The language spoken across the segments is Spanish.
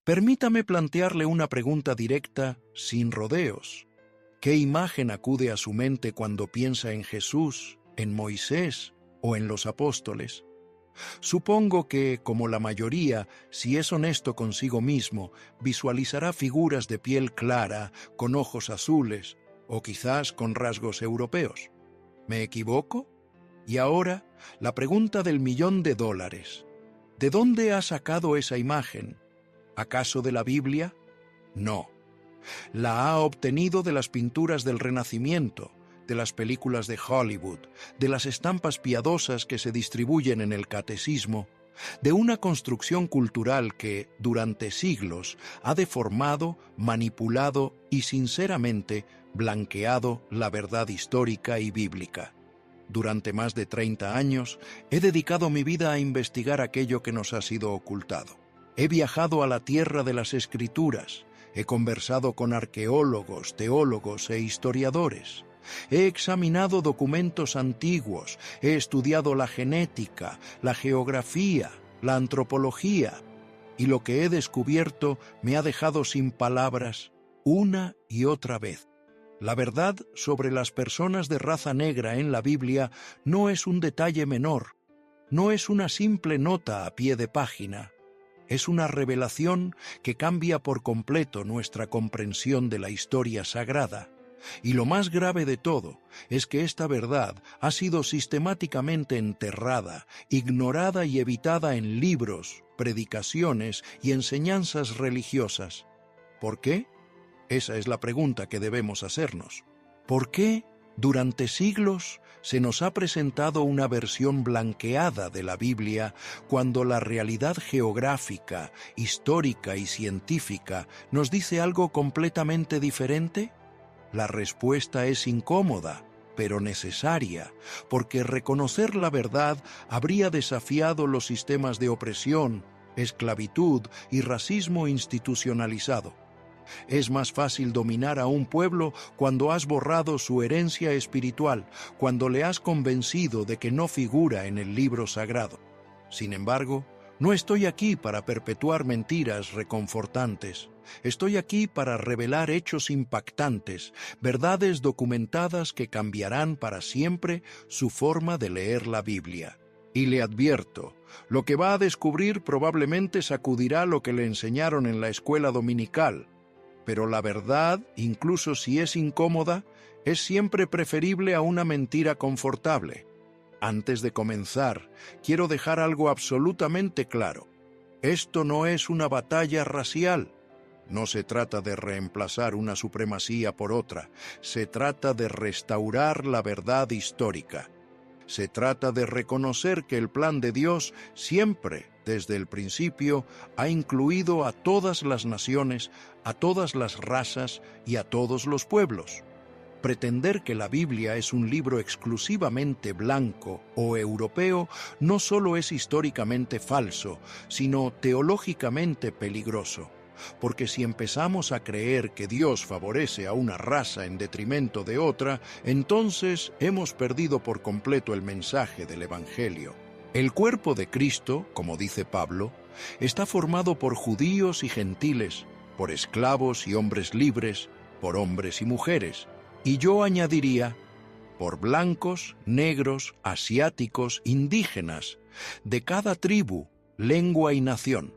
Permítame plantearle una pregunta directa, sin rodeos. ¿Qué imagen acude a su mente cuando piensa en Jesús, en Moisés o en los apóstoles? Supongo que, como la mayoría, si es honesto consigo mismo, visualizará figuras de piel clara, con ojos azules, o quizás con rasgos europeos. ¿Me equivoco? Y ahora, la pregunta del $1.000.000. ¿De dónde ha sacado esa imagen? ¿Acaso de la Biblia? No. La ha obtenido de las pinturas del Renacimiento, de las películas de Hollywood, de las estampas piadosas que se distribuyen en el catecismo, de una construcción cultural que, durante siglos, ha deformado, manipulado y, sinceramente, blanqueado la verdad histórica y bíblica. Durante más de 30 años, he dedicado mi vida a investigar aquello que nos ha sido ocultado. He viajado a la tierra de las Escrituras, he conversado con arqueólogos, teólogos e historiadores. He examinado documentos antiguos, he estudiado la genética, la geografía, la antropología, y lo que he descubierto me ha dejado sin palabras una y otra vez. La verdad sobre las personas de raza negra en la Biblia no es un detalle menor, no es una simple nota a pie de página. Es una revelación que cambia por completo nuestra comprensión de la historia sagrada. Y lo más grave de todo es que esta verdad ha sido sistemáticamente enterrada, ignorada y evitada en libros, predicaciones y enseñanzas religiosas. ¿Por qué? Esa es la pregunta que debemos hacernos. ¿Por qué, durante siglos, se nos ha presentado una versión blanqueada de la Biblia cuando la realidad geográfica, histórica y científica nos dice algo completamente diferente? La respuesta es incómoda, pero necesaria, porque reconocer la verdad habría desafiado los sistemas de opresión, esclavitud y racismo institucionalizado. Es más fácil dominar a un pueblo cuando has borrado su herencia espiritual, cuando le has convencido de que no figura en el libro sagrado. Sin embargo, no estoy aquí para perpetuar mentiras reconfortantes. Estoy aquí para revelar hechos impactantes, verdades documentadas que cambiarán para siempre su forma de leer la Biblia. Y le advierto, lo que va a descubrir probablemente sacudirá lo que le enseñaron en la escuela dominical. Pero la verdad, incluso si es incómoda, es siempre preferible a una mentira confortable. Antes de comenzar, quiero dejar algo absolutamente claro. Esto no es una batalla racial. No se trata de reemplazar una supremacía por otra. Se trata de restaurar la verdad histórica. Se trata de reconocer que el plan de Dios siempre, desde el principio, ha incluido a todas las naciones, a todas las razas y a todos los pueblos. Pretender que la Biblia es un libro exclusivamente blanco o europeo no solo es históricamente falso, sino teológicamente peligroso. Porque si empezamos a creer que Dios favorece a una raza en detrimento de otra, entonces hemos perdido por completo el mensaje del Evangelio. El cuerpo de Cristo, como dice Pablo, está formado por judíos y gentiles, por esclavos y hombres libres, por hombres y mujeres. Y yo añadiría, por blancos, negros, asiáticos, indígenas, de cada tribu, lengua y nación.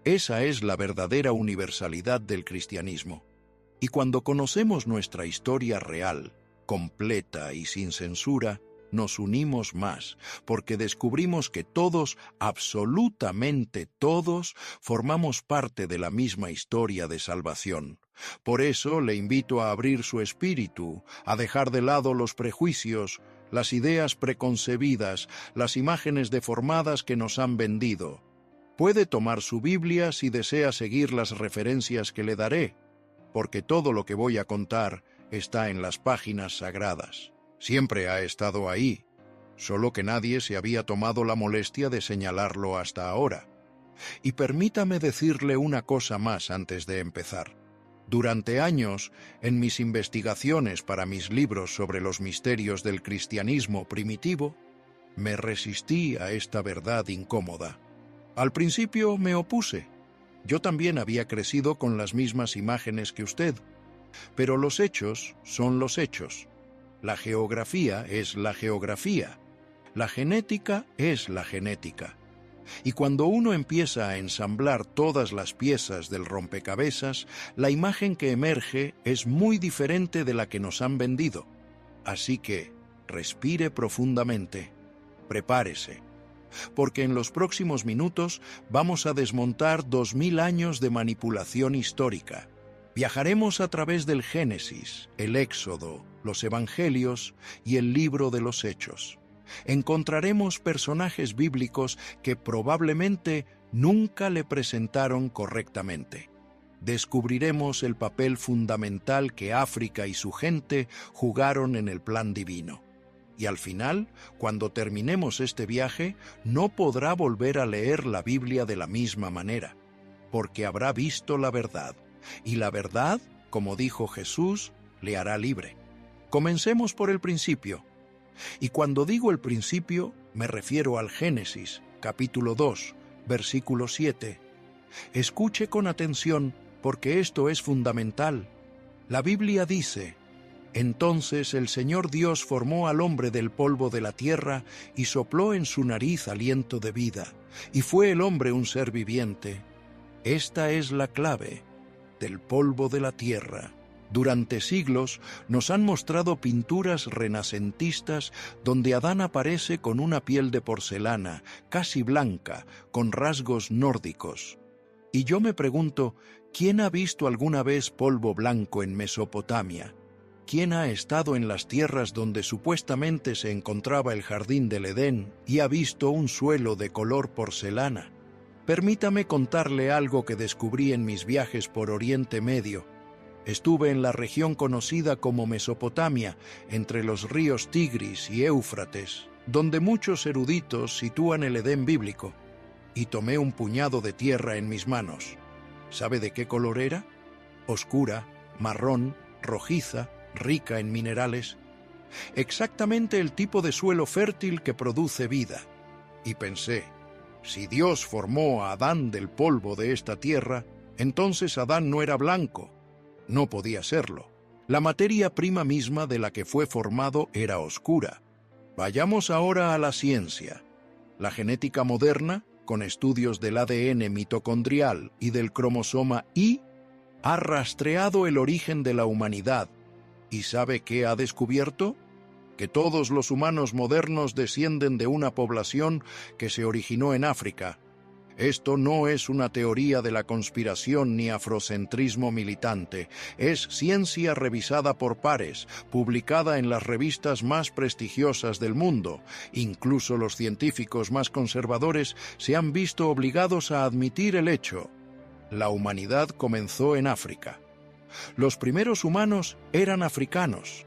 Esa es la verdadera universalidad del cristianismo. Y cuando conocemos nuestra historia real, completa y sin censura, nos unimos más, porque descubrimos que todos, absolutamente todos, formamos parte de la misma historia de salvación. Por eso le invito a abrir su espíritu, a dejar de lado los prejuicios, las ideas preconcebidas, las imágenes deformadas que nos han vendido. Puede tomar su Biblia si desea seguir las referencias que le daré, porque todo lo que voy a contar está en las páginas sagradas. Siempre ha estado ahí, solo que nadie se había tomado la molestia de señalarlo hasta ahora. Y permítame decirle una cosa más antes de empezar. Durante años, en mis investigaciones para mis libros sobre los misterios del cristianismo primitivo, me resistí a esta verdad incómoda. Al principio me opuse. Yo también había crecido con las mismas imágenes que usted, pero los hechos son los hechos. La geografía es la geografía. La genética es la genética. Y cuando uno empieza a ensamblar todas las piezas del rompecabezas, la imagen que emerge es muy diferente de la que nos han vendido. Así que, respire profundamente, prepárese, porque en los próximos minutos vamos a desmontar 2000 años de manipulación histórica. Viajaremos a través del Génesis, el Éxodo, los Evangelios y el libro de los Hechos. Encontraremos personajes bíblicos que probablemente nunca le presentaron correctamente. Descubriremos el papel fundamental que África y su gente jugaron en el plan divino. Y al final, cuando terminemos este viaje, no podrá volver a leer la Biblia de la misma manera, porque habrá visto la verdad. Y la verdad, como dijo Jesús, le hará libre. Comencemos por el principio. Y cuando digo el principio, me refiero al Génesis, capítulo 2, versículo 7. Escuche con atención, porque esto es fundamental. La Biblia dice: «Entonces el Señor Dios formó al hombre del polvo de la tierra y sopló en su nariz aliento de vida, y fue el hombre un ser viviente». Esta es la clave del polvo de la tierra. Durante siglos nos han mostrado pinturas renacentistas donde Adán aparece con una piel de porcelana, casi blanca, con rasgos nórdicos. Y yo me pregunto, ¿quién ha visto alguna vez polvo blanco en Mesopotamia? ¿Quién ha estado en las tierras donde supuestamente se encontraba el jardín del Edén y ha visto un suelo de color porcelana? Permítame contarle algo que descubrí en mis viajes por Oriente Medio. Estuve en la región conocida como Mesopotamia, entre los ríos Tigris y Éufrates, donde muchos eruditos sitúan el Edén bíblico, y tomé un puñado de tierra en mis manos. ¿Sabe de qué color era? Oscura, marrón, rojiza, rica en minerales. Exactamente el tipo de suelo fértil que produce vida. Y pensé, si Dios formó a Adán del polvo de esta tierra, entonces Adán no era blanco. No podía serlo. La materia prima misma de la que fue formado era oscura. Vayamos ahora a la ciencia. La genética moderna, con estudios del ADN mitocondrial y del cromosoma Y, ha rastreado el origen de la humanidad. ¿Y sabe qué ha descubierto? Que todos los humanos modernos descienden de una población que se originó en África. Esto no es una teoría de la conspiración ni afrocentrismo militante, es ciencia revisada por pares, publicada en las revistas más prestigiosas del mundo. Incluso los científicos más conservadores se han visto obligados a admitir el hecho. La humanidad comenzó en África. Los primeros humanos eran africanos,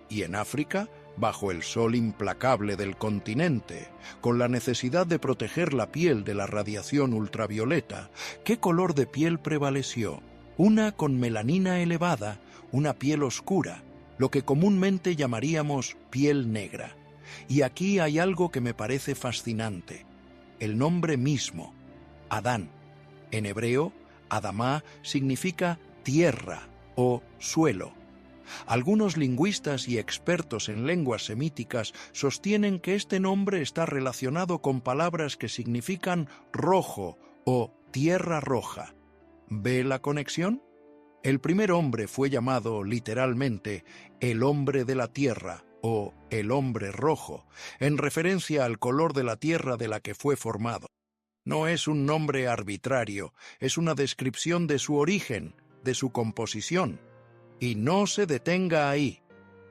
y en África, bajo el sol implacable del continente, con la necesidad de proteger la piel de la radiación ultravioleta, ¿qué color de piel prevaleció? Una con melanina elevada, una piel oscura, lo que comúnmente llamaríamos piel negra. Y aquí hay algo que me parece fascinante. El nombre mismo, Adán. En hebreo, Adamá significa tierra o suelo. Algunos lingüistas y expertos en lenguas semíticas sostienen que este nombre está relacionado con palabras que significan rojo o tierra roja. ¿Ve la conexión? El primer hombre fue llamado literalmente el hombre de la tierra o el hombre rojo, en referencia al color de la tierra de la que fue formado. No es un nombre arbitrario, es una descripción de su origen, de su composición. Y no se detenga ahí.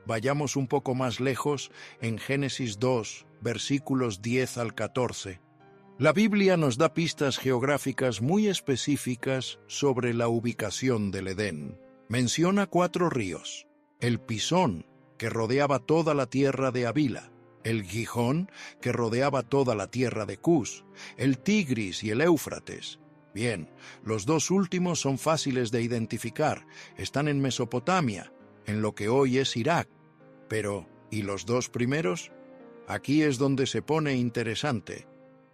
Vayamos un poco más lejos en Génesis 2, versículos 10 al 14. La Biblia nos da pistas geográficas muy específicas sobre la ubicación del Edén. Menciona 4 ríos: el Pisón, que rodeaba toda la tierra de Havila; el Gijón, que rodeaba toda la tierra de Cus; el Tigris y el Éufrates. Bien, los 2 últimos son fáciles de identificar, están en Mesopotamia, en lo que hoy es Irak. Pero, ¿y los 2 primeros? Aquí es donde se pone interesante.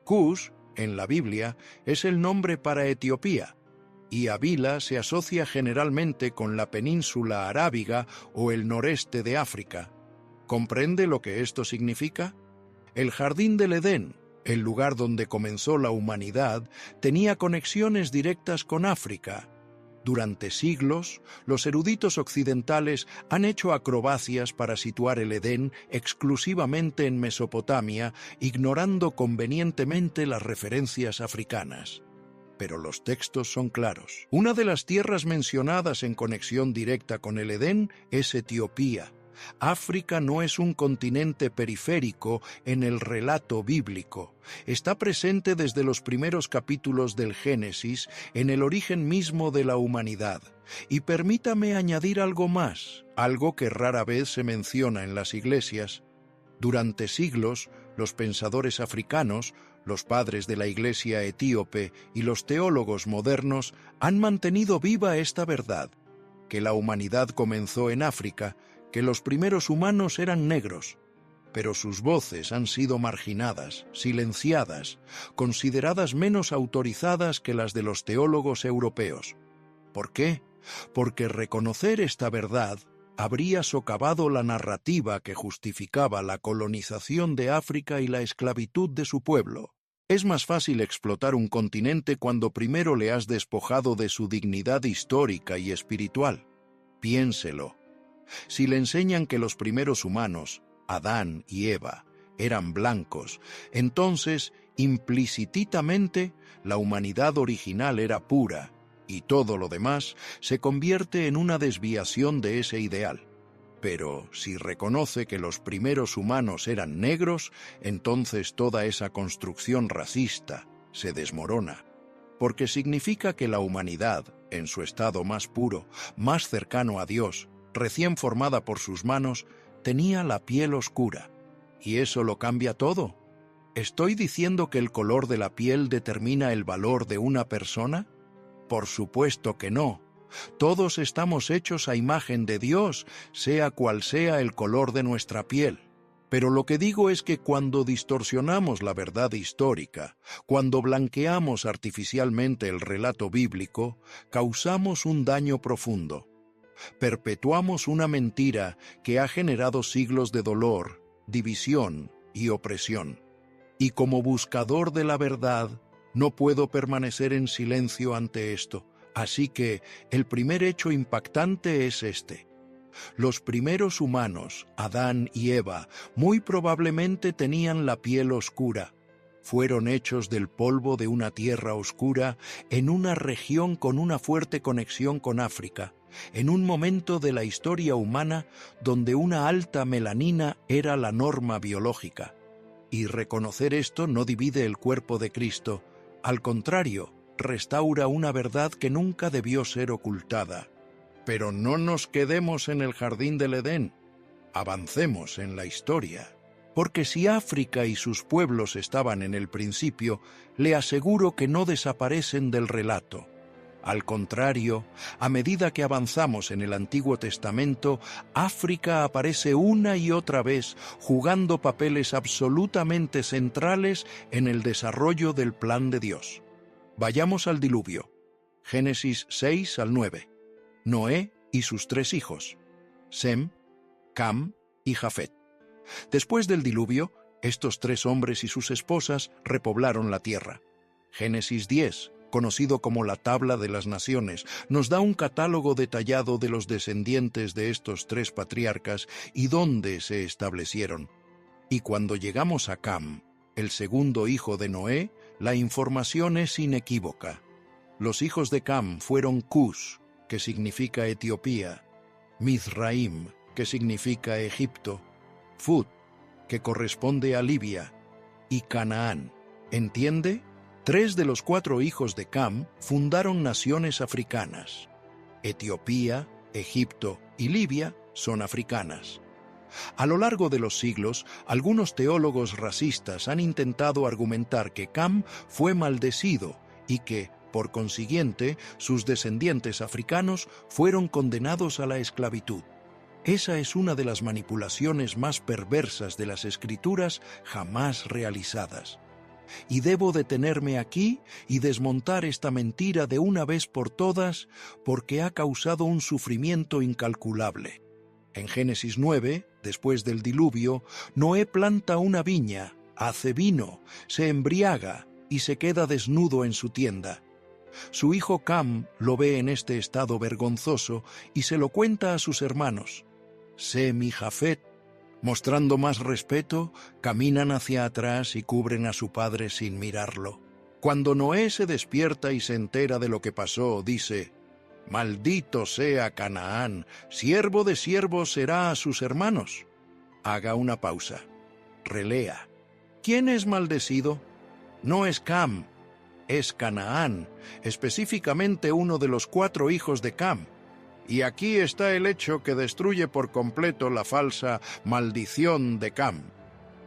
Cus, en la Biblia, es el nombre para Etiopía, y Havila se asocia generalmente con la península arábiga o el noreste de África. ¿Comprende lo que esto significa? El jardín del Edén, el lugar donde comenzó la humanidad, tenía conexiones directas con África. Durante siglos, los eruditos occidentales han hecho acrobacias para situar el Edén exclusivamente en Mesopotamia, ignorando convenientemente las referencias africanas. Pero los textos son claros. Una de las tierras mencionadas en conexión directa con el Edén es Etiopía. África no es un continente periférico en el relato bíblico. Está presente desde los primeros capítulos del Génesis, en el origen mismo de la humanidad. Y permítame añadir algo más, algo que rara vez se menciona en las iglesias. Durante siglos, los pensadores africanos, los padres de la Iglesia etíope y los teólogos modernos han mantenido viva esta verdad, que la humanidad comenzó en África, que los primeros humanos eran negros, pero sus voces han sido marginadas, silenciadas, consideradas menos autorizadas que las de los teólogos europeos. ¿Por qué? Porque reconocer esta verdad habría socavado la narrativa que justificaba la colonización de África y la esclavitud de su pueblo. Es más fácil explotar un continente cuando primero le has despojado de su dignidad histórica y espiritual. Piénselo. Si le enseñan que los primeros humanos, Adán y Eva, eran blancos, entonces, implícitamente, la humanidad original era pura, y todo lo demás se convierte en una desviación de ese ideal. Pero si reconoce que los primeros humanos eran negros, entonces toda esa construcción racista se desmorona, porque significa que la humanidad, en su estado más puro, más cercano a Dios, recién formada por sus manos, tenía la piel oscura. ¿Y eso lo cambia todo? ¿Estoy diciendo que el color de la piel determina el valor de una persona? Por supuesto que no. Todos estamos hechos a imagen de Dios, sea cual sea el color de nuestra piel. Pero lo que digo es que cuando distorsionamos la verdad histórica, cuando blanqueamos artificialmente el relato bíblico, causamos un daño profundo. Perpetuamos una mentira que ha generado siglos de dolor, división y opresión. Y como buscador de la verdad, no puedo permanecer en silencio ante esto. Así que el primer hecho impactante es este. Los primeros humanos, Adán y Eva, muy probablemente tenían la piel oscura. Fueron hechos del polvo de una tierra oscura en una región con una fuerte conexión con África, en un momento de la historia humana donde una alta melanina era la norma biológica. Y reconocer esto no divide el cuerpo de Cristo, al contrario, restaura una verdad que nunca debió ser ocultada. Pero no nos quedemos en el jardín del Edén, avancemos en la historia. Porque si África y sus pueblos estaban en el principio, le aseguro que no desaparecen del relato. Al contrario, a medida que avanzamos en el Antiguo Testamento, África aparece una y otra vez, jugando papeles absolutamente centrales en el desarrollo del plan de Dios. Vayamos al diluvio. Génesis 6 al 9. Noé y sus 3 hijos, Sem, Cam y Jafet. Después del diluvio, estos 3 hombres y sus esposas repoblaron la tierra. Génesis 10, conocido como la Tabla de las Naciones, nos da un catálogo detallado de los descendientes de estos 3 patriarcas y dónde se establecieron. Y cuando llegamos a Cam, el segundo hijo de Noé, la información es inequívoca. Los hijos de Cam fueron Cus, que significa Etiopía, Mizraim, que significa Egipto, Fut, que corresponde a Libia, y Canaán. ¿Entiende? 3 de los 4 hijos de Cam fundaron naciones africanas. Etiopía, Egipto y Libia son africanas. A lo largo de los siglos, algunos teólogos racistas han intentado argumentar que Cam fue maldecido y que, por consiguiente, sus descendientes africanos fueron condenados a la esclavitud. Esa es una de las manipulaciones más perversas de las Escrituras jamás realizadas. y debo detenerme aquí y desmontar esta mentira de una vez por todas porque ha causado un sufrimiento incalculable. En Génesis 9, después del diluvio, Noé planta una viña, hace vino, se embriaga y se queda desnudo en su tienda. Su hijo Cam lo ve en este estado vergonzoso y se lo cuenta a sus hermanos. Sem y Jafet, mostrando más respeto, caminan hacia atrás y cubren a su padre sin mirarlo. Cuando Noé se despierta y se entera de lo que pasó, dice: «Maldito sea Canaán, siervo de siervos será a sus hermanos». Haga una pausa. Relea. ¿Quién es maldecido? No es Cam, es Canaán, específicamente uno de los 4 hijos de Cam. Y aquí está el hecho que destruye por completo la falsa maldición de Cam.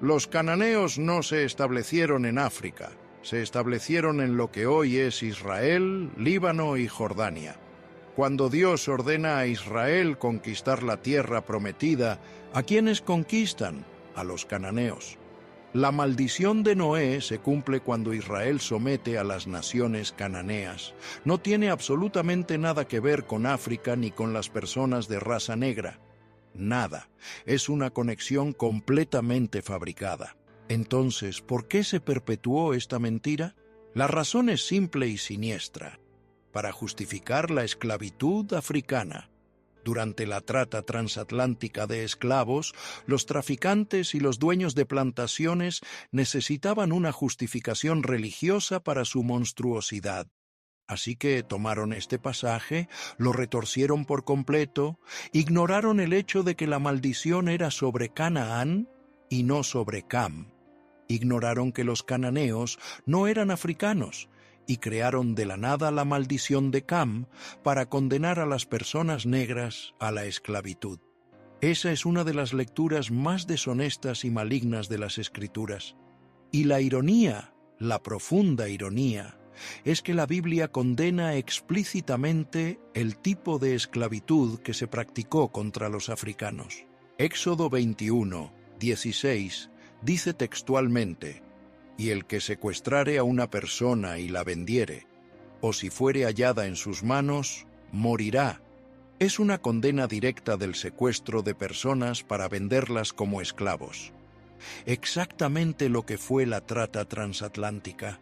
Los cananeos no se establecieron en África, se establecieron en lo que hoy es Israel, Líbano y Jordania. Cuando Dios ordena a Israel conquistar la tierra prometida, ¿a quiénes conquistan? A los cananeos. La maldición de Noé se cumple cuando Israel somete a las naciones cananeas. No tiene absolutamente nada que ver con África ni con las personas de raza negra. Nada. Es una conexión completamente fabricada. Entonces, ¿por qué se perpetuó esta mentira? La razón es simple y siniestra. Para justificar la esclavitud africana. Durante la trata transatlántica de esclavos, los traficantes y los dueños de plantaciones necesitaban una justificación religiosa para su monstruosidad. Así que tomaron este pasaje, lo retorcieron por completo, ignoraron el hecho de que la maldición era sobre Canaán y no sobre Cam. Ignoraron que los cananeos no eran africanos, y crearon de la nada la maldición de Cam para condenar a las personas negras a la esclavitud. Esa es una de las lecturas más deshonestas y malignas de las Escrituras. Y la ironía, la profunda ironía, es que la Biblia condena explícitamente el tipo de esclavitud que se practicó contra los africanos. Éxodo 21, 16, dice textualmente: «Y el que secuestrare a una persona y la vendiere, o si fuere hallada en sus manos, morirá». Es una condena directa del secuestro de personas para venderlas como esclavos. Exactamente lo que fue la trata transatlántica.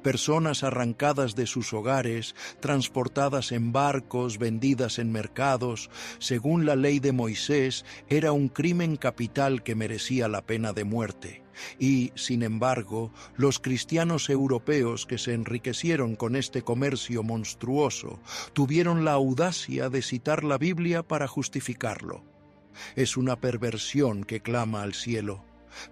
Personas arrancadas de sus hogares, transportadas en barcos, vendidas en mercados. Según la ley de Moisés, era un crimen capital que merecía la pena de muerte. Y, sin embargo, los cristianos europeos que se enriquecieron con este comercio monstruoso tuvieron la audacia de citar la Biblia para justificarlo. Es una perversión que clama al cielo.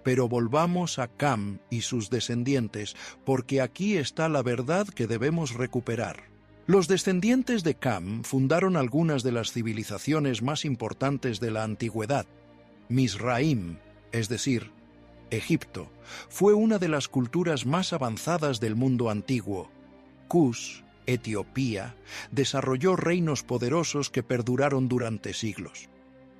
Pero volvamos a Cam y sus descendientes, porque aquí está la verdad que debemos recuperar. Los descendientes de Cam fundaron algunas de las civilizaciones más importantes de la antigüedad. Misraim, es decir, Egipto, fue una de las culturas más avanzadas del mundo antiguo. Cus, Etiopía, desarrolló reinos poderosos que perduraron durante siglos.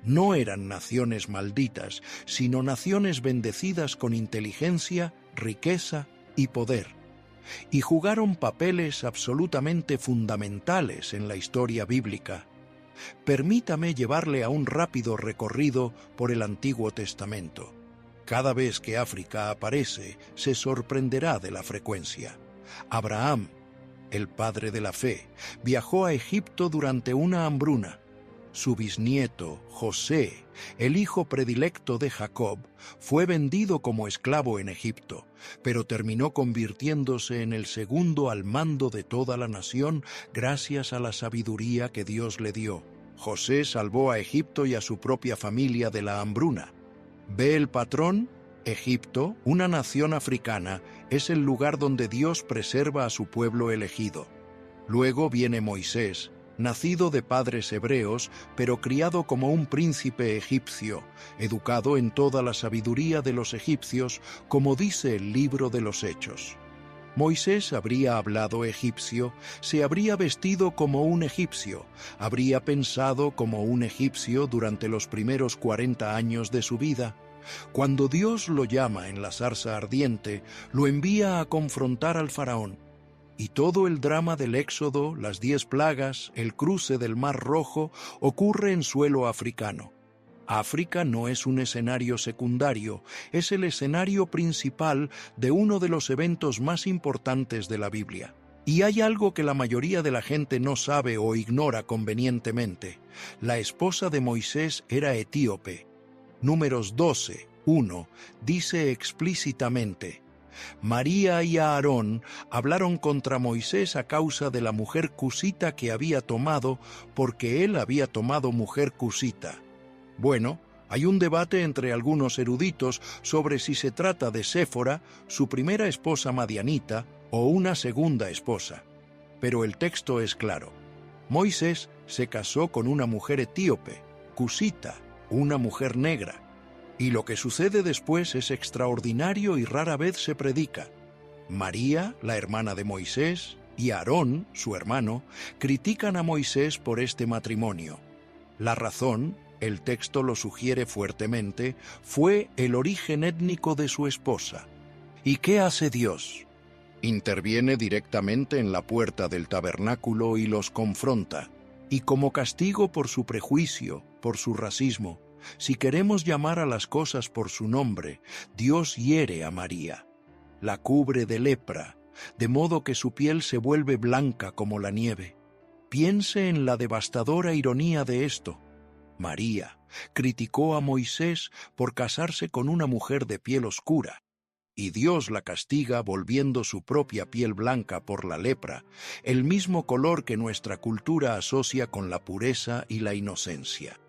No eran naciones malditas, sino naciones bendecidas con inteligencia, riqueza y poder, y jugaron papeles absolutamente fundamentales en la historia bíblica. Permítame llevarle a un rápido recorrido por el Antiguo Testamento. Cada vez que África aparece, se sorprenderá de la frecuencia. Abraham, el padre de la fe, viajó a Egipto durante una hambruna. Su bisnieto, José, el hijo predilecto de Jacob, fue vendido como esclavo en Egipto, pero terminó convirtiéndose en el segundo al mando de toda la nación gracias a la sabiduría que Dios le dio. José salvó a Egipto y a su propia familia de la hambruna. ¿Ve el patrón? Egipto, una nación africana, es el lugar donde Dios preserva a su pueblo elegido. Luego viene Moisés, nacido de padres hebreos, pero criado como un príncipe egipcio, educado en toda la sabiduría de los egipcios, como dice el libro de los Hechos. Moisés habría hablado egipcio, se habría vestido como un egipcio, habría pensado como un egipcio durante los primeros 40 años de su vida. Cuando Dios lo llama en la zarza ardiente, lo envía a confrontar al faraón. Y todo el drama del Éxodo, las 10 plagas, el cruce del Mar Rojo, ocurre en suelo africano. África no es un escenario secundario, es el escenario principal de uno de los eventos más importantes de la Biblia. Y hay algo que la mayoría de la gente no sabe o ignora convenientemente. La esposa de Moisés era etíope. Números 12:1 dice explícitamente: María y Aarón hablaron contra Moisés a causa de la mujer cusita que había tomado, porque él había tomado mujer cusita. Bueno, hay un debate entre algunos eruditos sobre si se trata de Séfora, su primera esposa madianita, o una segunda esposa. Pero el texto es claro. Moisés se casó con una mujer etíope, cusita, una mujer negra. Y lo que sucede después es extraordinario y rara vez se predica. María, la hermana de Moisés, y Aarón, su hermano, critican a Moisés por este matrimonio. La razón, el texto lo sugiere fuertemente, fue el origen étnico de su esposa. ¿Y qué hace Dios? Interviene directamente en la puerta del tabernáculo y los confronta. Y como castigo por su prejuicio, por su racismo, si queremos llamar a las cosas por su nombre, Dios hiere a María. La cubre de lepra, de modo que su piel se vuelve blanca como la nieve. Piense en la devastadora ironía de esto. María criticó a Moisés por casarse con una mujer de piel oscura, y Dios la castiga volviendo su propia piel blanca por la lepra, el mismo color que nuestra cultura asocia con la pureza y la inocencia.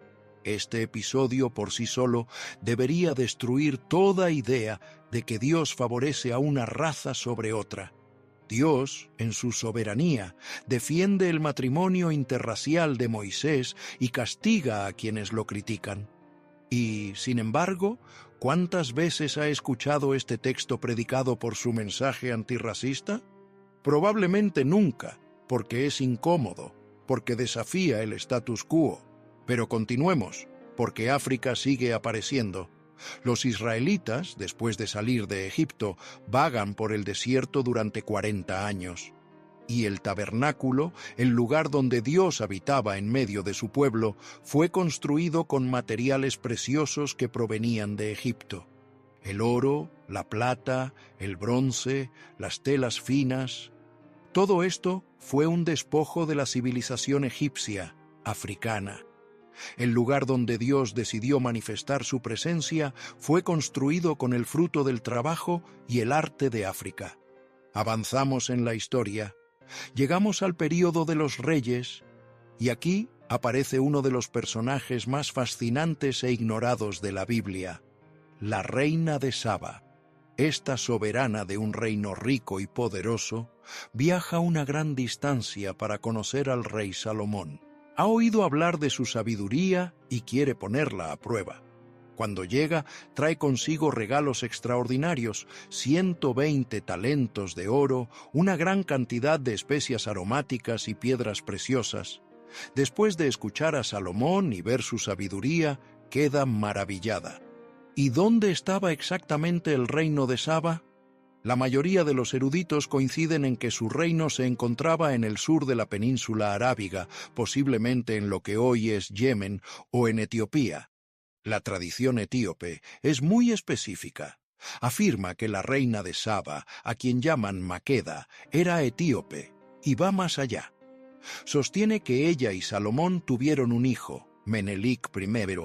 Este episodio por sí solo debería destruir toda idea de que Dios favorece a una raza sobre otra. Dios, en su soberanía, defiende el matrimonio interracial de Moisés y castiga a quienes lo critican. Y, sin embargo, ¿cuántas veces ha escuchado este texto predicado por su mensaje antirracista? Probablemente nunca, porque es incómodo, porque desafía el status quo. Pero continuemos, porque África sigue apareciendo. Los israelitas, después de salir de Egipto, vagan por el desierto durante 40 años. Y el tabernáculo, el lugar donde Dios habitaba en medio de su pueblo, fue construido con materiales preciosos que provenían de Egipto. El oro, la plata, el bronce, las telas finas. Todo esto fue un despojo de la civilización egipcia, africana. El lugar donde Dios decidió manifestar su presencia fue construido con el fruto del trabajo y el arte de África. Avanzamos en la historia, llegamos al período de los reyes, y aquí aparece uno de los personajes más fascinantes e ignorados de la Biblia, la reina de Saba. Esta soberana de un reino rico y poderoso viaja una gran distancia para conocer al rey Salomón. Ha oído hablar de su sabiduría y quiere ponerla a prueba. Cuando llega, trae consigo regalos extraordinarios, 120 talentos de oro, una gran cantidad de especias aromáticas y piedras preciosas. Después de escuchar a Salomón y ver su sabiduría, queda maravillada. ¿Y dónde estaba exactamente el reino de Saba? La mayoría de los eruditos coinciden en que su reino se encontraba en el sur de la península arábiga, posiblemente en lo que hoy es Yemen o en Etiopía. La tradición etíope es muy específica. Afirma que la reina de Saba, a quien llaman Maqueda, era etíope, y va más allá. Sostiene que ella y Salomón tuvieron un hijo, Menelik I,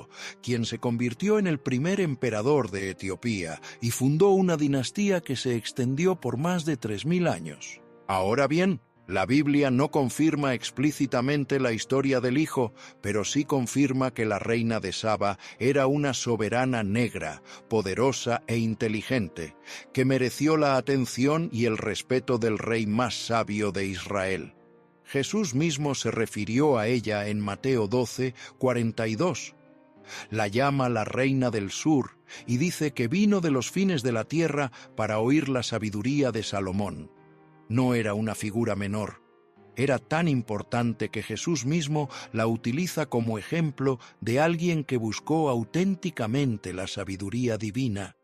quien se convirtió en el primer emperador de Etiopía y fundó una dinastía que se extendió por más de 3000 años. Ahora bien, la Biblia no confirma explícitamente la historia del hijo, pero sí confirma que la reina de Saba era una soberana negra, poderosa e inteligente, que mereció la atención y el respeto del rey más sabio de Israel. Jesús mismo se refirió a ella en Mateo 12:42. La llama la reina del sur y dice que vino de los fines de la tierra para oír la sabiduría de Salomón. No era una figura menor. era tan importante que Jesús mismo la utiliza como ejemplo de alguien que buscó auténticamente la sabiduría divina.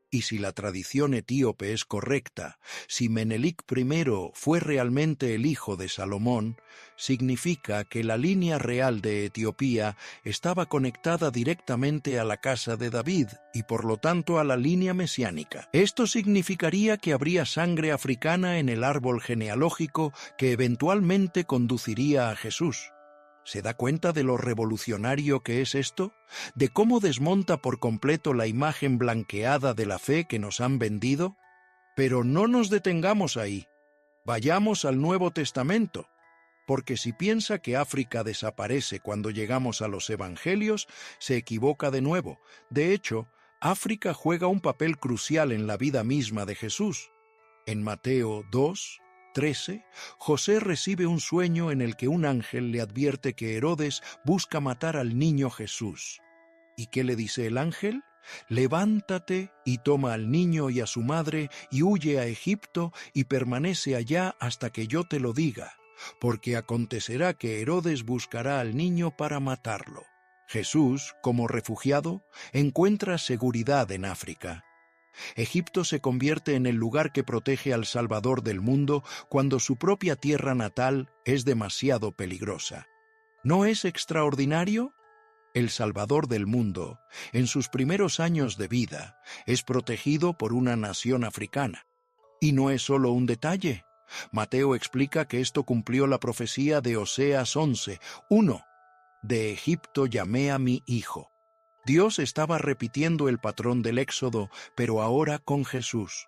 Y si la tradición etíope es correcta, si Menelik I fue realmente el hijo de Salomón, significa que la línea real de Etiopía estaba conectada directamente a la casa de David y por lo tanto a la línea mesiánica. Esto significaría que habría sangre africana en el árbol genealógico que eventualmente conduciría a Jesús. ¿Se da cuenta de lo revolucionario que es esto? ¿De cómo desmonta por completo la imagen blanqueada de la fe que nos han vendido? Pero no nos detengamos ahí. Vayamos al Nuevo Testamento, porque si piensa que África desaparece cuando llegamos a los Evangelios, se equivoca de nuevo. De hecho, África juega un papel crucial en la vida misma de Jesús. En Mateo 2:13, José recibe un sueño en el que un ángel le advierte que Herodes busca matar al niño Jesús. ¿Y qué le dice el ángel? Levántate y toma al niño y a su madre y huye a Egipto y permanece allá hasta que yo te lo diga, porque acontecerá que Herodes buscará al niño para matarlo. Jesús, como refugiado, encuentra seguridad en África. Egipto se convierte en el lugar que protege al Salvador del mundo cuando su propia tierra natal es demasiado peligrosa. ¿No es extraordinario? El Salvador del mundo, en sus primeros años de vida, es protegido por una nación africana. Y no es solo un detalle. Mateo explica que esto cumplió la profecía de Oseas 11:1. De Egipto llamé a mi hijo. Dios estaba repitiendo el patrón del Éxodo, pero ahora con Jesús.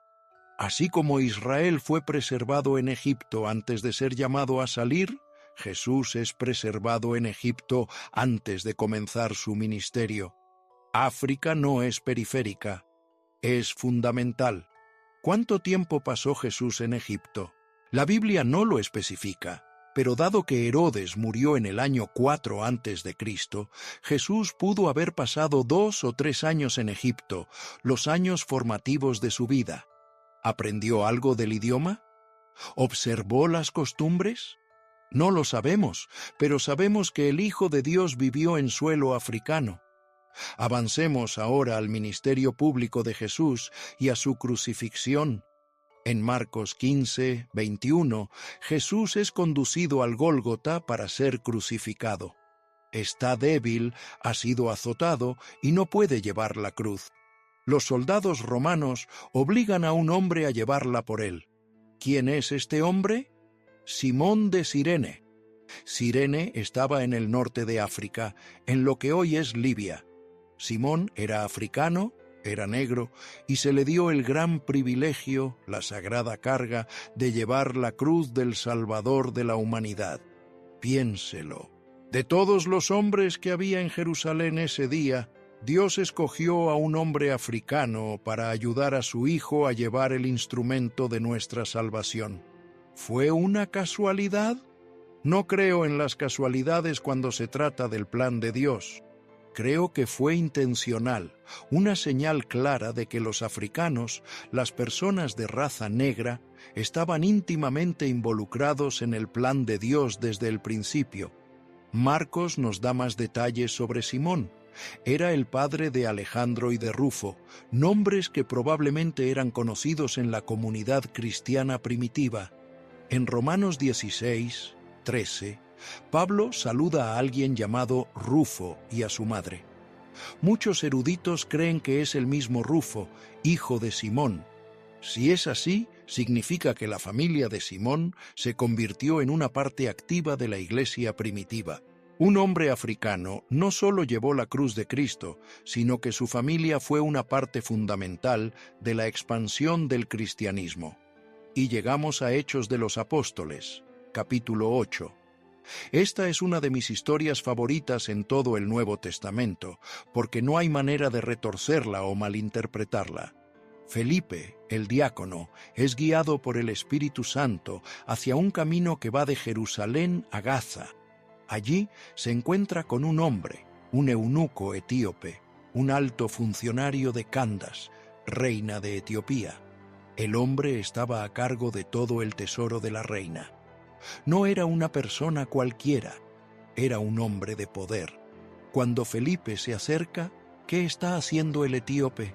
Así como Israel fue preservado en Egipto antes de ser llamado a salir, Jesús es preservado en Egipto antes de comenzar su ministerio. África no es periférica, es fundamental. ¿Cuánto tiempo pasó Jesús en Egipto? La Biblia no lo especifica. Pero dado que Herodes murió en el año 4 a.C., Jesús pudo haber pasado 2 o 3 años en Egipto, los años formativos de su vida. ¿Aprendió algo del idioma? ¿Observó las costumbres? No lo sabemos, pero sabemos que el Hijo de Dios vivió en suelo africano. Avancemos ahora al ministerio público de Jesús y a su crucifixión. En Marcos 15:21, Jesús es conducido al Gólgota para ser crucificado. Está débil, ha sido azotado y no puede llevar la cruz. Los soldados romanos obligan a un hombre a llevarla por él. ¿Quién es este hombre? Simón de Cirene. Cirene estaba en el norte de África, en lo que hoy es Libia. Simón era africano, era negro, y se le dio el gran privilegio, la sagrada carga, de llevar la cruz del Salvador de la humanidad. Piénselo. De todos los hombres que había en Jerusalén ese día, Dios escogió a un hombre africano para ayudar a su hijo a llevar el instrumento de nuestra salvación. ¿Fue una casualidad? No creo en las casualidades cuando se trata del plan de Dios. Creo que fue intencional, una señal clara de que los africanos, las personas de raza negra, estaban íntimamente involucrados en el plan de Dios desde el principio. Marcos nos da más detalles sobre Simón. Era el padre de Alejandro y de Rufo, nombres que probablemente eran conocidos en la comunidad cristiana primitiva. En Romanos 16:13, Pablo saluda a alguien llamado Rufo y a su madre. Muchos eruditos creen que es el mismo Rufo, hijo de Simón. Si es así, significa que la familia de Simón se convirtió en una parte activa de la iglesia primitiva. Un hombre africano no solo llevó la cruz de Cristo, sino que su familia fue una parte fundamental de la expansión del cristianismo. Y llegamos a Hechos de los Apóstoles, capítulo 8. Esta es una de mis historias favoritas en todo el Nuevo Testamento, porque no hay manera de retorcerla o malinterpretarla. Felipe, el diácono, es guiado por el Espíritu Santo hacia un camino que va de Jerusalén a Gaza. Allí se encuentra con un hombre, un eunuco etíope, un alto funcionario de Candas, reina de Etiopía. El hombre estaba a cargo de todo el tesoro de la reina. No era una persona cualquiera, era un hombre de poder. Cuando Felipe se acerca, ¿qué está haciendo el etíope?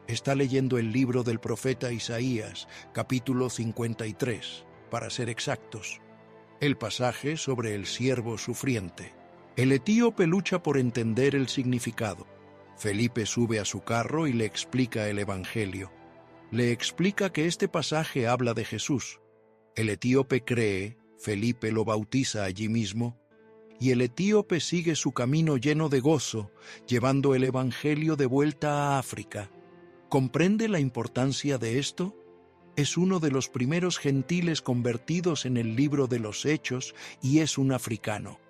Está leyendo el libro del profeta Isaías, capítulo 53, para ser exactos. El pasaje sobre el siervo sufriente. El etíope lucha por entender el significado. Felipe sube a su carro y le explica el Evangelio. Le explica que este pasaje habla de Jesús. El etíope cree, Felipe lo bautiza allí mismo, y el etíope sigue su camino lleno de gozo, llevando el Evangelio de vuelta a África. ¿Comprende la importancia de esto? Es uno de los primeros gentiles convertidos en el libro de los Hechos y es un africano.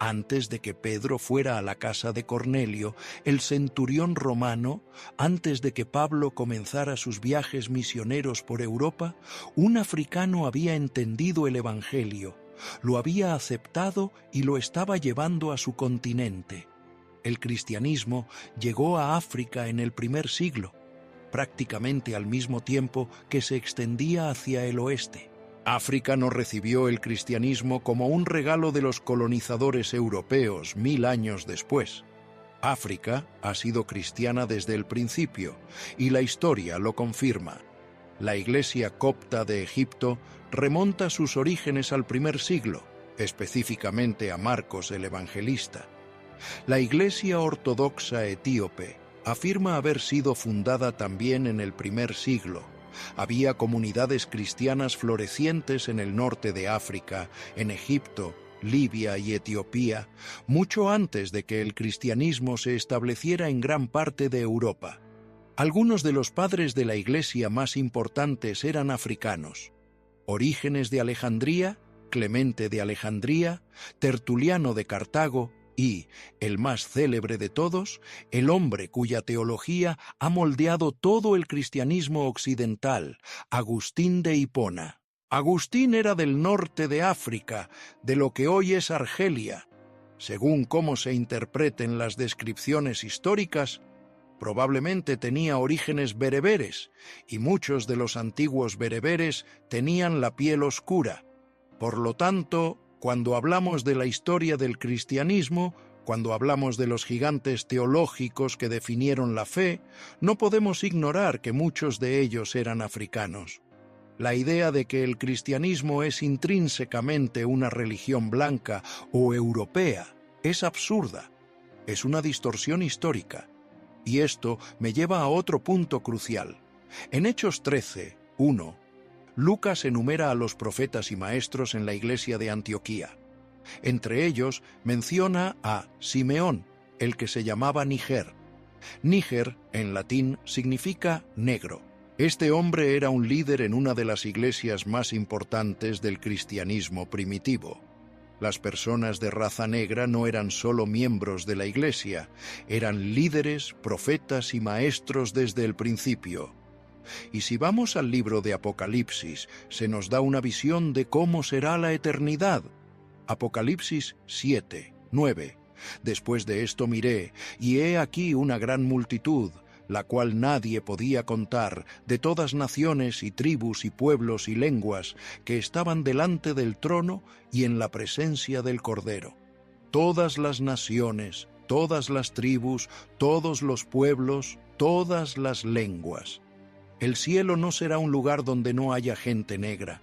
Antes de que Pedro fuera a la casa de Cornelio, el centurión romano, antes de que Pablo comenzara sus viajes misioneros por Europa, un africano había entendido el Evangelio, lo había aceptado y lo estaba llevando a su continente. El cristianismo llegó a África en el primer siglo, prácticamente al mismo tiempo que se extendía hacia el oeste. África no recibió el cristianismo como un regalo de los colonizadores europeos 1000 años después. África ha sido cristiana desde el principio, y la historia lo confirma. La Iglesia copta de Egipto remonta sus orígenes al primer siglo, específicamente a Marcos el Evangelista. La Iglesia ortodoxa etíope afirma haber sido fundada también en el primer siglo. Había comunidades cristianas florecientes en el norte de África, en Egipto, Libia y Etiopía, mucho antes de que el cristianismo se estableciera en gran parte de Europa. Algunos de los padres de la Iglesia más importantes eran africanos. Orígenes de Alejandría, Clemente de Alejandría, Tertuliano de Cartago, y, el más célebre de todos, el hombre cuya teología ha moldeado todo el cristianismo occidental, Agustín de Hipona. Agustín era del norte de África, de lo que hoy es Argelia. Según cómo se interpreten las descripciones históricas, probablemente tenía orígenes bereberes, y muchos de los antiguos bereberes tenían la piel oscura. Por lo tanto, cuando hablamos de la historia del cristianismo, cuando hablamos de los gigantes teológicos que definieron la fe, no podemos ignorar que muchos de ellos eran africanos. La idea de que el cristianismo es intrínsecamente una religión blanca o europea es absurda, es una distorsión histórica. Y esto me lleva a otro punto crucial. En Hechos 13, 1, Lucas enumera a los profetas y maestros en la iglesia de Antioquía. Entre ellos menciona a Simeón, el que se llamaba Níger. Níger, en latín, significa negro. Este hombre era un líder en una de las iglesias más importantes del cristianismo primitivo. Las personas de raza negra no eran solo miembros de la iglesia, eran líderes, profetas y maestros desde el principio. Y si vamos al libro de Apocalipsis, se nos da una visión de cómo será la eternidad. Apocalipsis 7, 9. Después de esto miré, y he aquí una gran multitud, la cual nadie podía contar, de todas naciones y tribus y pueblos y lenguas, que estaban delante del trono y en la presencia del Cordero. Todas las naciones, todas las tribus, todos los pueblos, todas las lenguas. El cielo no será un lugar donde no haya gente negra.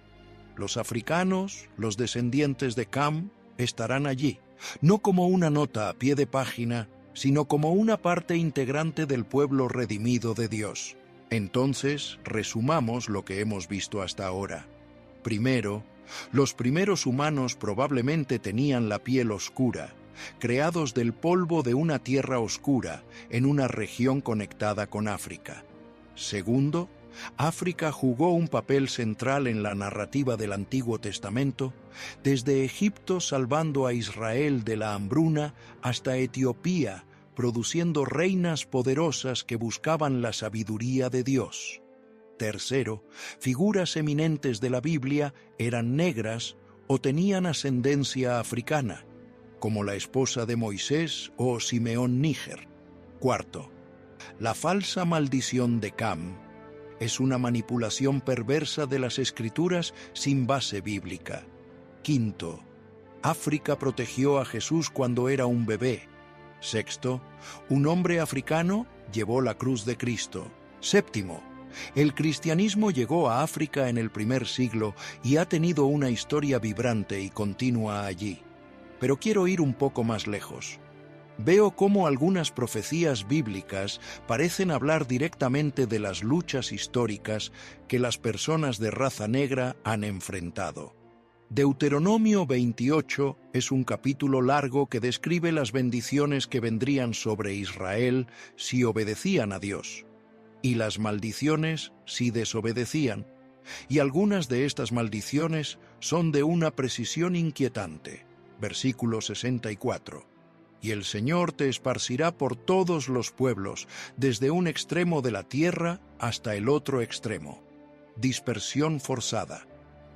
Los africanos, los descendientes de Cam, estarán allí, no como una nota a pie de página, sino como una parte integrante del pueblo redimido de Dios. Entonces, resumamos lo que hemos visto hasta ahora. Primero, los primeros humanos probablemente tenían la piel oscura, creados del polvo de una tierra oscura, en una región conectada con África. Segundo, África jugó un papel central en la narrativa del Antiguo Testamento, desde Egipto salvando a Israel de la hambruna hasta Etiopía, produciendo reinas poderosas que buscaban la sabiduría de Dios. Tercero, figuras eminentes de la Biblia eran negras o tenían ascendencia africana, como la esposa de Moisés o Simeón Níger. Cuarto, la falsa maldición de Cam es una manipulación perversa de las Escrituras sin base bíblica. Quinto, África protegió a Jesús cuando era un bebé. Sexto, un hombre africano llevó la cruz de Cristo. Séptimo, el cristianismo llegó a África en el primer siglo y ha tenido una historia vibrante y continua allí. Pero quiero ir un poco más lejos. Veo cómo algunas profecías bíblicas parecen hablar directamente de las luchas históricas que las personas de raza negra han enfrentado. Deuteronomio 28 es un capítulo largo que describe las bendiciones que vendrían sobre Israel si obedecían a Dios, y las maldiciones si desobedecían, y algunas de estas maldiciones son de una precisión inquietante. Versículo 64. Y el Señor te esparcirá por todos los pueblos, desde un extremo de la tierra hasta el otro extremo. Dispersión forzada.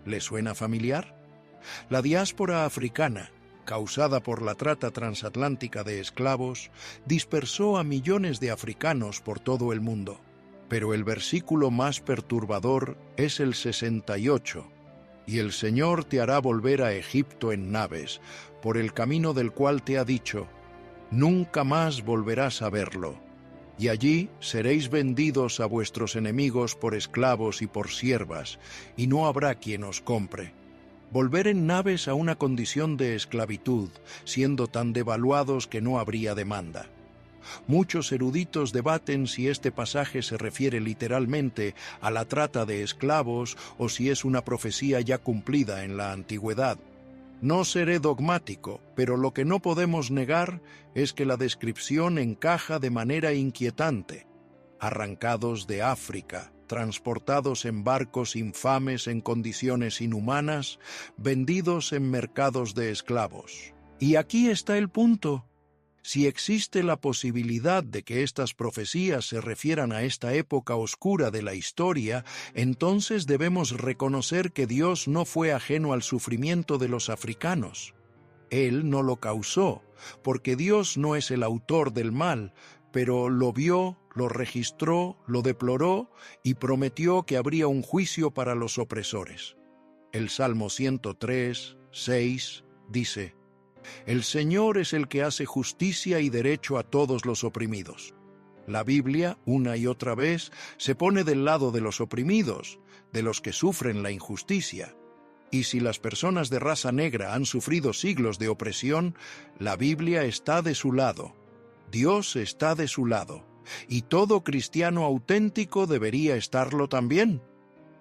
¿Le suena familiar? La diáspora africana, causada por la trata transatlántica de esclavos, dispersó a millones de africanos por todo el mundo. Pero el versículo más perturbador es el 68. Y el Señor te hará volver a Egipto en naves, por el camino del cual te ha dicho, nunca más volverás a verlo. Y allí seréis vendidos a vuestros enemigos por esclavos y por siervas, y no habrá quien os compre. Volver en naves a una condición de esclavitud, siendo tan devaluados que no habría demanda. Muchos eruditos debaten si este pasaje se refiere literalmente a la trata de esclavos o si es una profecía ya cumplida en la antigüedad. No seré dogmático, pero lo que no podemos negar es que la descripción encaja de manera inquietante. Arrancados de África, transportados en barcos infames en condiciones inhumanas, vendidos en mercados de esclavos. Y aquí está el punto. Si existe la posibilidad de que estas profecías se refieran a esta época oscura de la historia, entonces debemos reconocer que Dios no fue ajeno al sufrimiento de los africanos. Él no lo causó, porque Dios no es el autor del mal, pero lo vio, lo registró, lo deploró y prometió que habría un juicio para los opresores. El Salmo 103, 6 dice: El Señor es el que hace justicia y derecho a todos los oprimidos. La Biblia, una y otra vez, se pone del lado de los oprimidos, de los que sufren la injusticia. Y si las personas de raza negra han sufrido siglos de opresión, la Biblia está de su lado. Dios está de su lado, y todo cristiano auténtico debería estarlo también.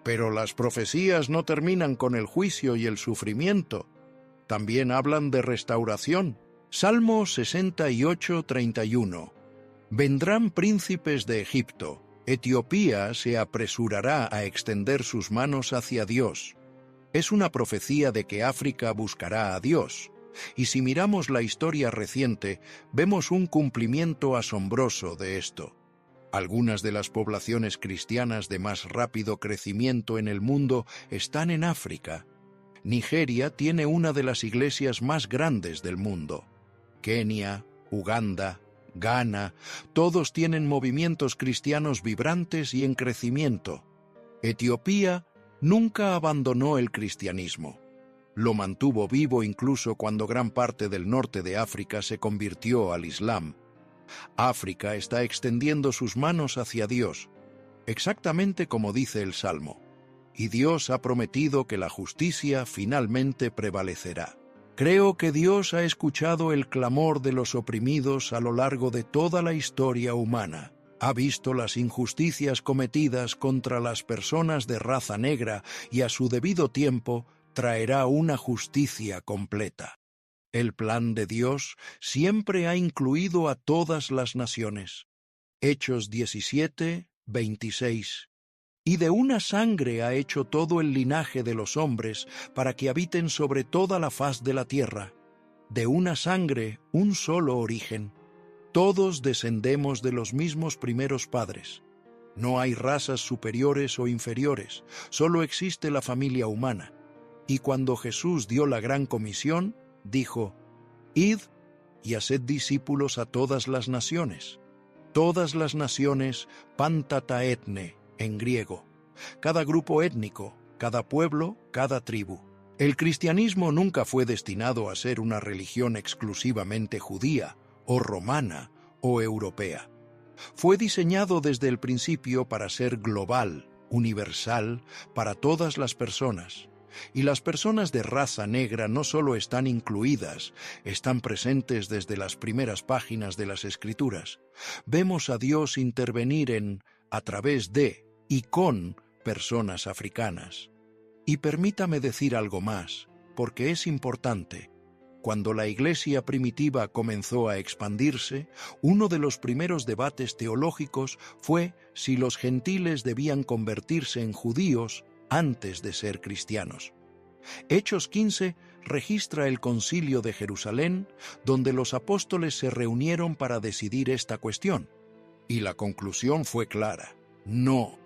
Pero las profecías no terminan con el juicio y el sufrimiento. También hablan de restauración. Salmo 68, 31. Vendrán príncipes de Egipto. Etiopía se apresurará a extender sus manos hacia Dios. Es una profecía de que África buscará a Dios. Y si miramos la historia reciente, vemos un cumplimiento asombroso de esto. Algunas de las poblaciones cristianas de más rápido crecimiento en el mundo están en África. Nigeria tiene una de las iglesias más grandes del mundo. Kenia, Uganda, Ghana, todos tienen movimientos cristianos vibrantes y en crecimiento. Etiopía nunca abandonó el cristianismo. Lo mantuvo vivo incluso cuando gran parte del norte de África se convirtió al Islam. África está extendiendo sus manos hacia Dios, exactamente como dice el Salmo. Y Dios ha prometido que la justicia finalmente prevalecerá. Creo que Dios ha escuchado el clamor de los oprimidos a lo largo de toda la historia humana. Ha visto las injusticias cometidas contra las personas de raza negra y a su debido tiempo traerá una justicia completa. El plan de Dios siempre ha incluido a todas las naciones. Hechos 17, 26. Y de una sangre ha hecho todo el linaje de los hombres para que habiten sobre toda la faz de la tierra. De una sangre, un solo origen. Todos descendemos de los mismos primeros padres. No hay razas superiores o inferiores, solo existe la familia humana. Y cuando Jesús dio la gran comisión, dijo: Id y haced discípulos a todas las naciones. Todas las naciones, pantataetne, en griego. Cada grupo étnico, cada pueblo, cada tribu. El cristianismo nunca fue destinado a ser una religión exclusivamente judía, o romana, o europea. Fue diseñado desde el principio para ser global, universal, para todas las personas. Y las personas de raza negra no solo están incluidas, están presentes desde las primeras páginas de las Escrituras. Vemos a Dios intervenir a través de y con personas africanas. Y permítame decir algo más, porque es importante. Cuando la Iglesia primitiva comenzó a expandirse, uno de los primeros debates teológicos fue si los gentiles debían convertirse en judíos antes de ser cristianos. Hechos 15 registra el Concilio de Jerusalén, donde los apóstoles se reunieron para decidir esta cuestión. Y la conclusión fue clara: no.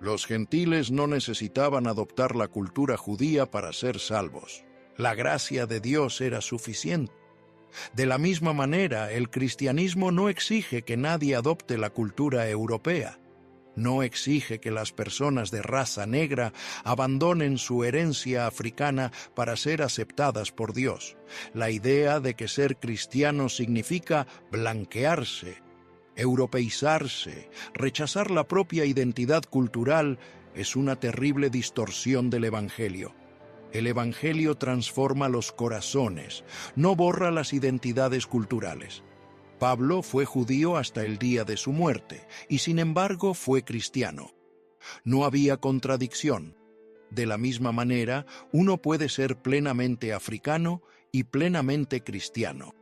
Los gentiles no necesitaban adoptar la cultura judía para ser salvos. La gracia de Dios era suficiente. De la misma manera, el cristianismo no exige que nadie adopte la cultura europea. No exige que las personas de raza negra abandonen su herencia africana para ser aceptadas por Dios. La idea de que ser cristiano significa blanquearse, europeizarse, rechazar la propia identidad cultural, es una terrible distorsión del Evangelio. El Evangelio transforma los corazones, no borra las identidades culturales. Pablo fue judío hasta el día de su muerte, y sin embargo fue cristiano. No había contradicción. De la misma manera, uno puede ser plenamente africano y plenamente cristiano.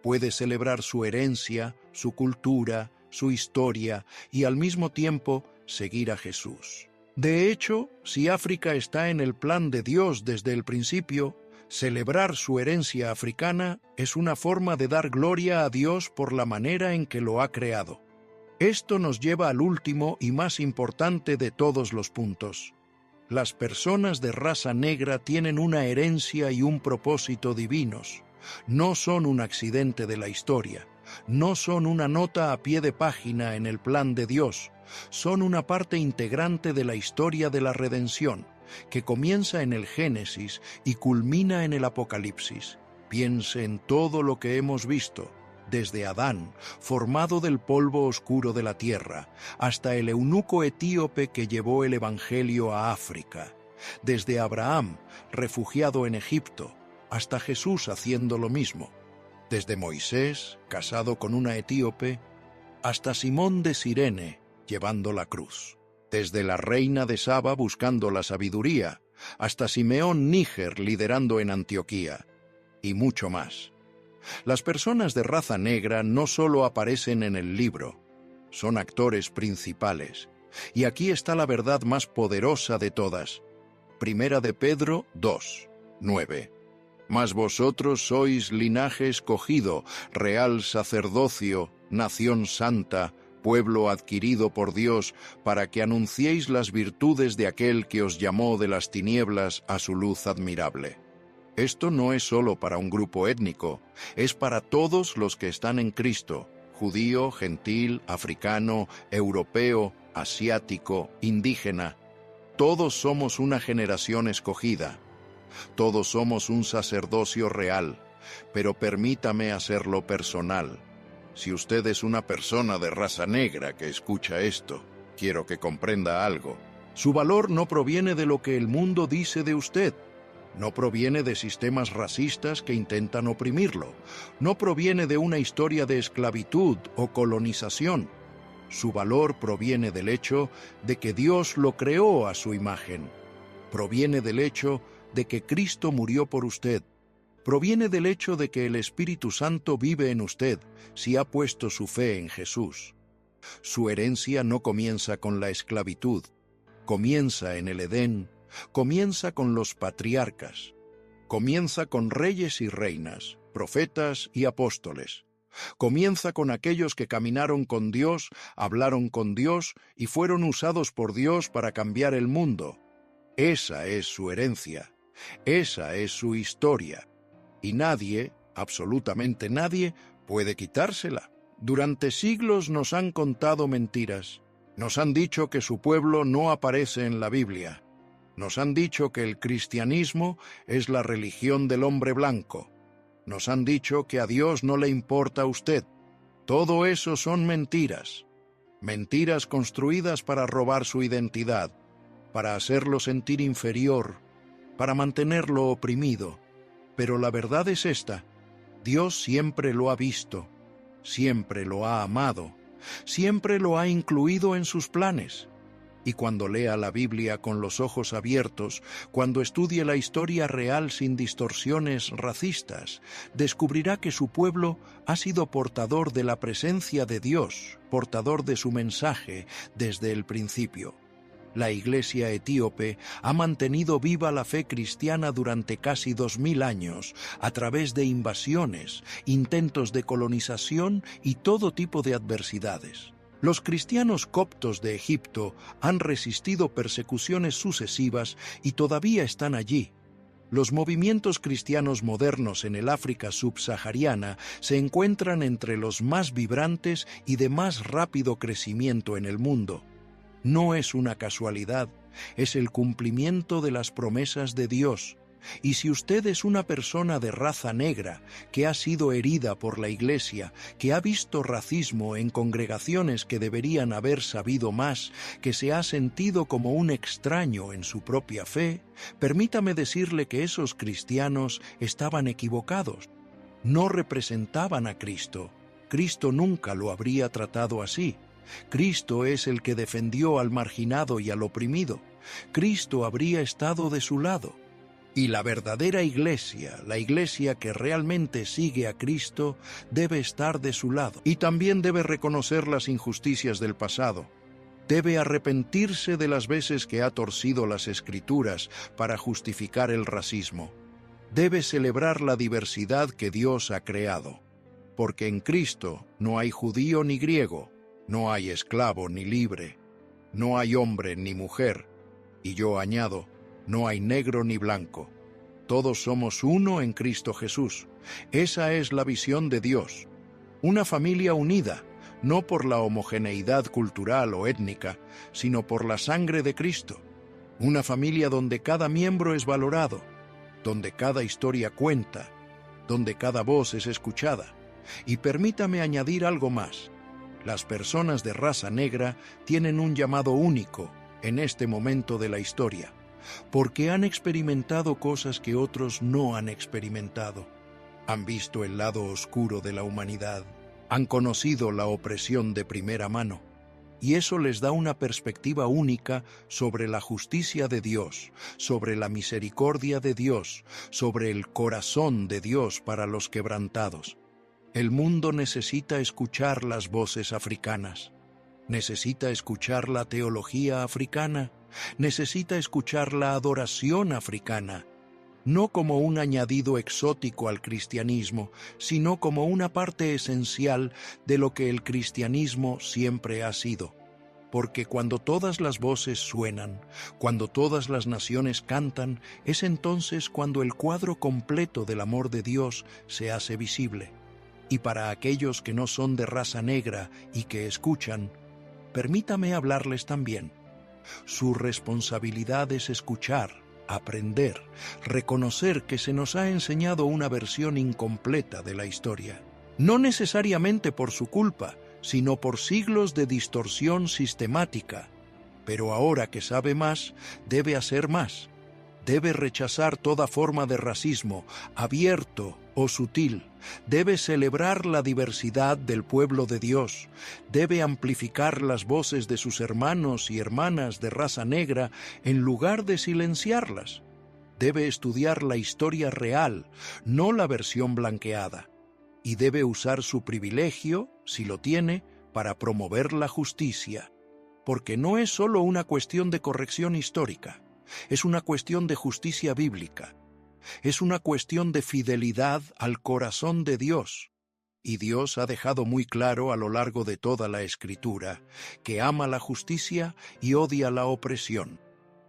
Puede celebrar su herencia, su cultura, su historia y al mismo tiempo seguir a Jesús. De hecho, si África está en el plan de Dios desde el principio, celebrar su herencia africana es una forma de dar gloria a Dios por la manera en que lo ha creado. Esto nos lleva al último y más importante de todos los puntos. Las personas de raza negra tienen una herencia y un propósito divinos. No son un accidente de la historia. No son una nota a pie de página en el plan de Dios. Son una parte integrante de la historia de la redención, que comienza en el Génesis y culmina en el Apocalipsis. Piense en todo lo que hemos visto, desde Adán, formado del polvo oscuro de la tierra, hasta el eunuco etíope que llevó el Evangelio a África, desde Abraham, refugiado en Egipto, hasta Jesús haciendo lo mismo, desde Moisés, casado con una etíope, hasta Simón de Cirene, llevando la cruz. Desde la reina de Saba buscando la sabiduría, hasta Simeón Níger liderando en Antioquía, y mucho más. Las personas de raza negra no solo aparecen en el libro, son actores principales. Y aquí está la verdad más poderosa de todas. Primera de Pedro 2:9. Mas vosotros sois linaje escogido, real sacerdocio, nación santa, pueblo adquirido por Dios, para que anunciéis las virtudes de aquel que os llamó de las tinieblas a su luz admirable. Esto no es solo para un grupo étnico, es para todos los que están en Cristo, judío, gentil, africano, europeo, asiático, indígena. Todos somos una generación escogida. Todos somos un sacerdocio real, pero permítame hacerlo personal. Si usted es una persona de raza negra que escucha esto, quiero que comprenda algo. Su valor no proviene de lo que el mundo dice de usted. No proviene de sistemas racistas que intentan oprimirlo. No proviene de una historia de esclavitud o colonización. Su valor proviene del hecho de que Dios lo creó a su imagen. Proviene del hecho de que Cristo murió por usted. Proviene del hecho de que el Espíritu Santo vive en usted si ha puesto su fe en Jesús. Su herencia no comienza con la esclavitud, comienza en el Edén, comienza con los patriarcas, comienza con reyes y reinas, profetas y apóstoles. Comienza con aquellos que caminaron con Dios, hablaron con Dios y fueron usados por Dios para cambiar el mundo. Esa es su herencia, esa es su historia. Y nadie, absolutamente nadie, puede quitársela. Durante siglos nos han contado mentiras. Nos han dicho que su pueblo no aparece en la Biblia. Nos han dicho que el cristianismo es la religión del hombre blanco. Nos han dicho que a Dios no le importa a usted. Todo eso son mentiras. Mentiras construidas para robar su identidad, para hacerlo sentir inferior, para mantenerlo oprimido. Pero la verdad es esta: Dios siempre lo ha visto, siempre lo ha amado, siempre lo ha incluido en sus planes. Y cuando lea la Biblia con los ojos abiertos, cuando estudie la historia real sin distorsiones racistas, descubrirá que su pueblo ha sido portador de la presencia de Dios, portador de su mensaje desde el principio. La Iglesia etíope ha mantenido viva la fe cristiana durante casi 2000 años, a través de invasiones, intentos de colonización y todo tipo de adversidades. Los cristianos coptos de Egipto han resistido persecuciones sucesivas y todavía están allí. Los movimientos cristianos modernos en el África subsahariana se encuentran entre los más vibrantes y de más rápido crecimiento en el mundo. No es una casualidad, es el cumplimiento de las promesas de Dios. Y si usted es una persona de raza negra que ha sido herida por la Iglesia, que ha visto racismo en congregaciones que deberían haber sabido más, que se ha sentido como un extraño en su propia fe, permítame decirle que esos cristianos estaban equivocados. No representaban a Cristo. Cristo nunca lo habría tratado así. Cristo es el que defendió al marginado y al oprimido. Cristo habría estado de su lado. Y la verdadera iglesia, la iglesia que realmente sigue a Cristo, debe estar de su lado. Y también debe reconocer las injusticias del pasado. Debe arrepentirse de las veces que ha torcido las Escrituras para justificar el racismo. Debe celebrar la diversidad que Dios ha creado. Porque en Cristo no hay judío ni griego, no hay esclavo ni libre, no hay hombre ni mujer. Y yo añado, no hay negro ni blanco. Todos somos uno en Cristo Jesús. Esa es la visión de Dios. Una familia unida, no por la homogeneidad cultural o étnica, sino por la sangre de Cristo. Una familia donde cada miembro es valorado, donde cada historia cuenta, donde cada voz es escuchada. Y permítame añadir algo más. Las personas de raza negra tienen un llamado único en este momento de la historia, porque han experimentado cosas que otros no han experimentado. Han visto el lado oscuro de la humanidad, han conocido la opresión de primera mano, y eso les da una perspectiva única sobre la justicia de Dios, sobre la misericordia de Dios, sobre el corazón de Dios para los quebrantados. El mundo necesita escuchar las voces africanas. Necesita escuchar la teología africana, necesita escuchar la adoración africana, no como un añadido exótico al cristianismo, sino como una parte esencial de lo que el cristianismo siempre ha sido. Porque cuando todas las voces suenan, cuando todas las naciones cantan, es entonces cuando el cuadro completo del amor de Dios se hace visible. Y para aquellos que no son de raza negra y que escuchan, permítame hablarles también. Su responsabilidad es escuchar, aprender, reconocer que se nos ha enseñado una versión incompleta de la historia. No necesariamente por su culpa, sino por siglos de distorsión sistemática. Pero ahora que sabe más, debe hacer más. Debe rechazar toda forma de racismo, abierto o sutil. Debe celebrar la diversidad del pueblo de Dios. Debe amplificar las voces de sus hermanos y hermanas de raza negra en lugar de silenciarlas. Debe estudiar la historia real, no la versión blanqueada. Y debe usar su privilegio, si lo tiene, para promover la justicia. Porque no es solo una cuestión de corrección histórica. Es una cuestión de justicia bíblica. Es una cuestión de fidelidad al corazón de Dios. Y Dios ha dejado muy claro a lo largo de toda la Escritura que ama la justicia y odia la opresión.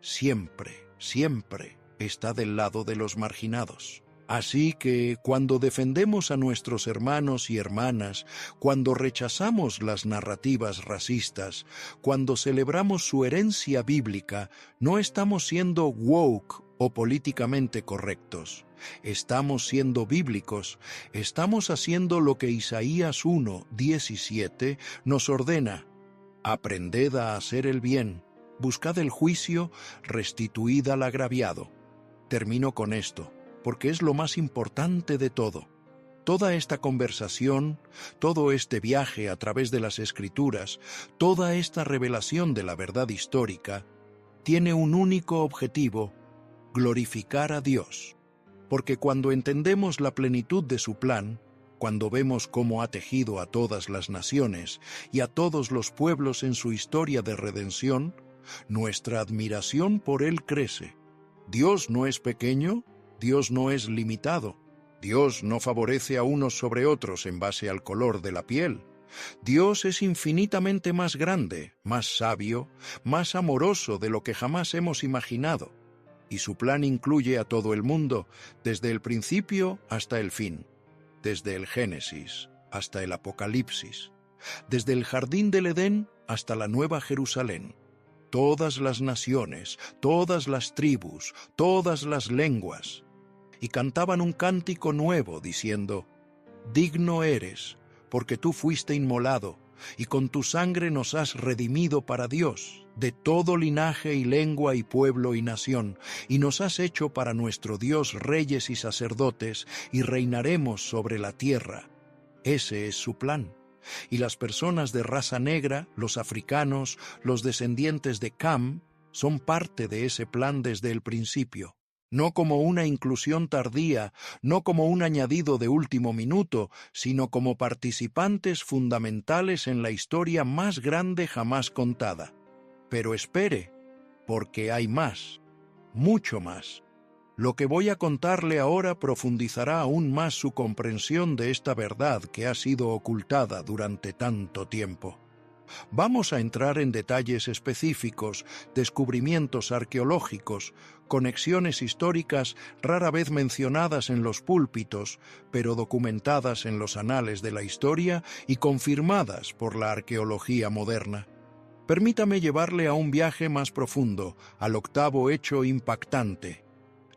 Siempre, siempre está del lado de los marginados. Así que cuando defendemos a nuestros hermanos y hermanas, cuando rechazamos las narrativas racistas, cuando celebramos su herencia bíblica, no estamos siendo woke o políticamente correctos. Estamos siendo bíblicos, estamos haciendo lo que Isaías 1:17 nos ordena: aprended a hacer el bien, buscad el juicio, restituid al agraviado. Termino con esto, porque es lo más importante de todo. Toda esta conversación, todo este viaje a través de las Escrituras, toda esta revelación de la verdad histórica, tiene un único objetivo: glorificar a Dios. Porque cuando entendemos la plenitud de su plan, cuando vemos cómo ha tejido a todas las naciones y a todos los pueblos en su historia de redención, nuestra admiración por Él crece. Dios no es pequeño, Dios no es limitado. Dios no favorece a unos sobre otros en base al color de la piel. Dios es infinitamente más grande, más sabio, más amoroso de lo que jamás hemos imaginado. Y su plan incluye a todo el mundo, desde el principio hasta el fin, desde el Génesis hasta el Apocalipsis, desde el jardín del Edén hasta la Nueva Jerusalén. Todas las naciones, todas las tribus, todas las lenguas, y cantaban un cántico nuevo diciendo: digno eres, porque tú fuiste inmolado, y con tu sangre nos has redimido para Dios, de todo linaje y lengua y pueblo y nación, y nos has hecho para nuestro Dios reyes y sacerdotes, y reinaremos sobre la tierra. Ese es su plan. Y las personas de raza negra, los africanos, los descendientes de Cam, son parte de ese plan desde el principio. No como una inclusión tardía, no como un añadido de último minuto, sino como participantes fundamentales en la historia más grande jamás contada. Pero espere, porque hay más, mucho más. Lo que voy a contarle ahora profundizará aún más su comprensión de esta verdad que ha sido ocultada durante tanto tiempo. Vamos a entrar en detalles específicos, descubrimientos arqueológicos, conexiones históricas rara vez mencionadas en los púlpitos, pero documentadas en los anales de la historia y confirmadas por la arqueología moderna. Permítame llevarle a un viaje más profundo, al octavo hecho impactante: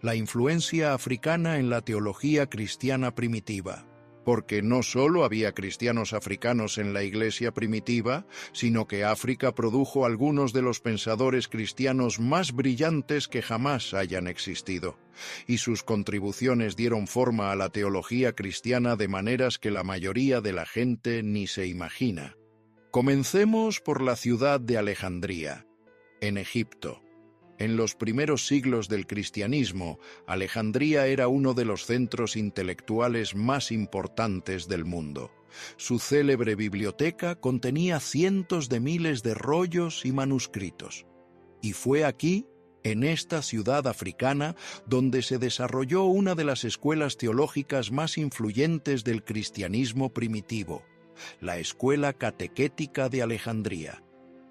la influencia africana en la teología cristiana primitiva. Porque no solo había cristianos africanos en la iglesia primitiva, sino que África produjo algunos de los pensadores cristianos más brillantes que jamás hayan existido, y sus contribuciones dieron forma a la teología cristiana de maneras que la mayoría de la gente ni se imagina. Comencemos por la ciudad de Alejandría, en Egipto. En los primeros siglos del cristianismo, Alejandría era uno de los centros intelectuales más importantes del mundo. Su célebre biblioteca contenía cientos de miles de rollos y manuscritos. Y fue aquí, en esta ciudad africana, donde se desarrolló una de las escuelas teológicas más influyentes del cristianismo primitivo, la Escuela Catequética de Alejandría.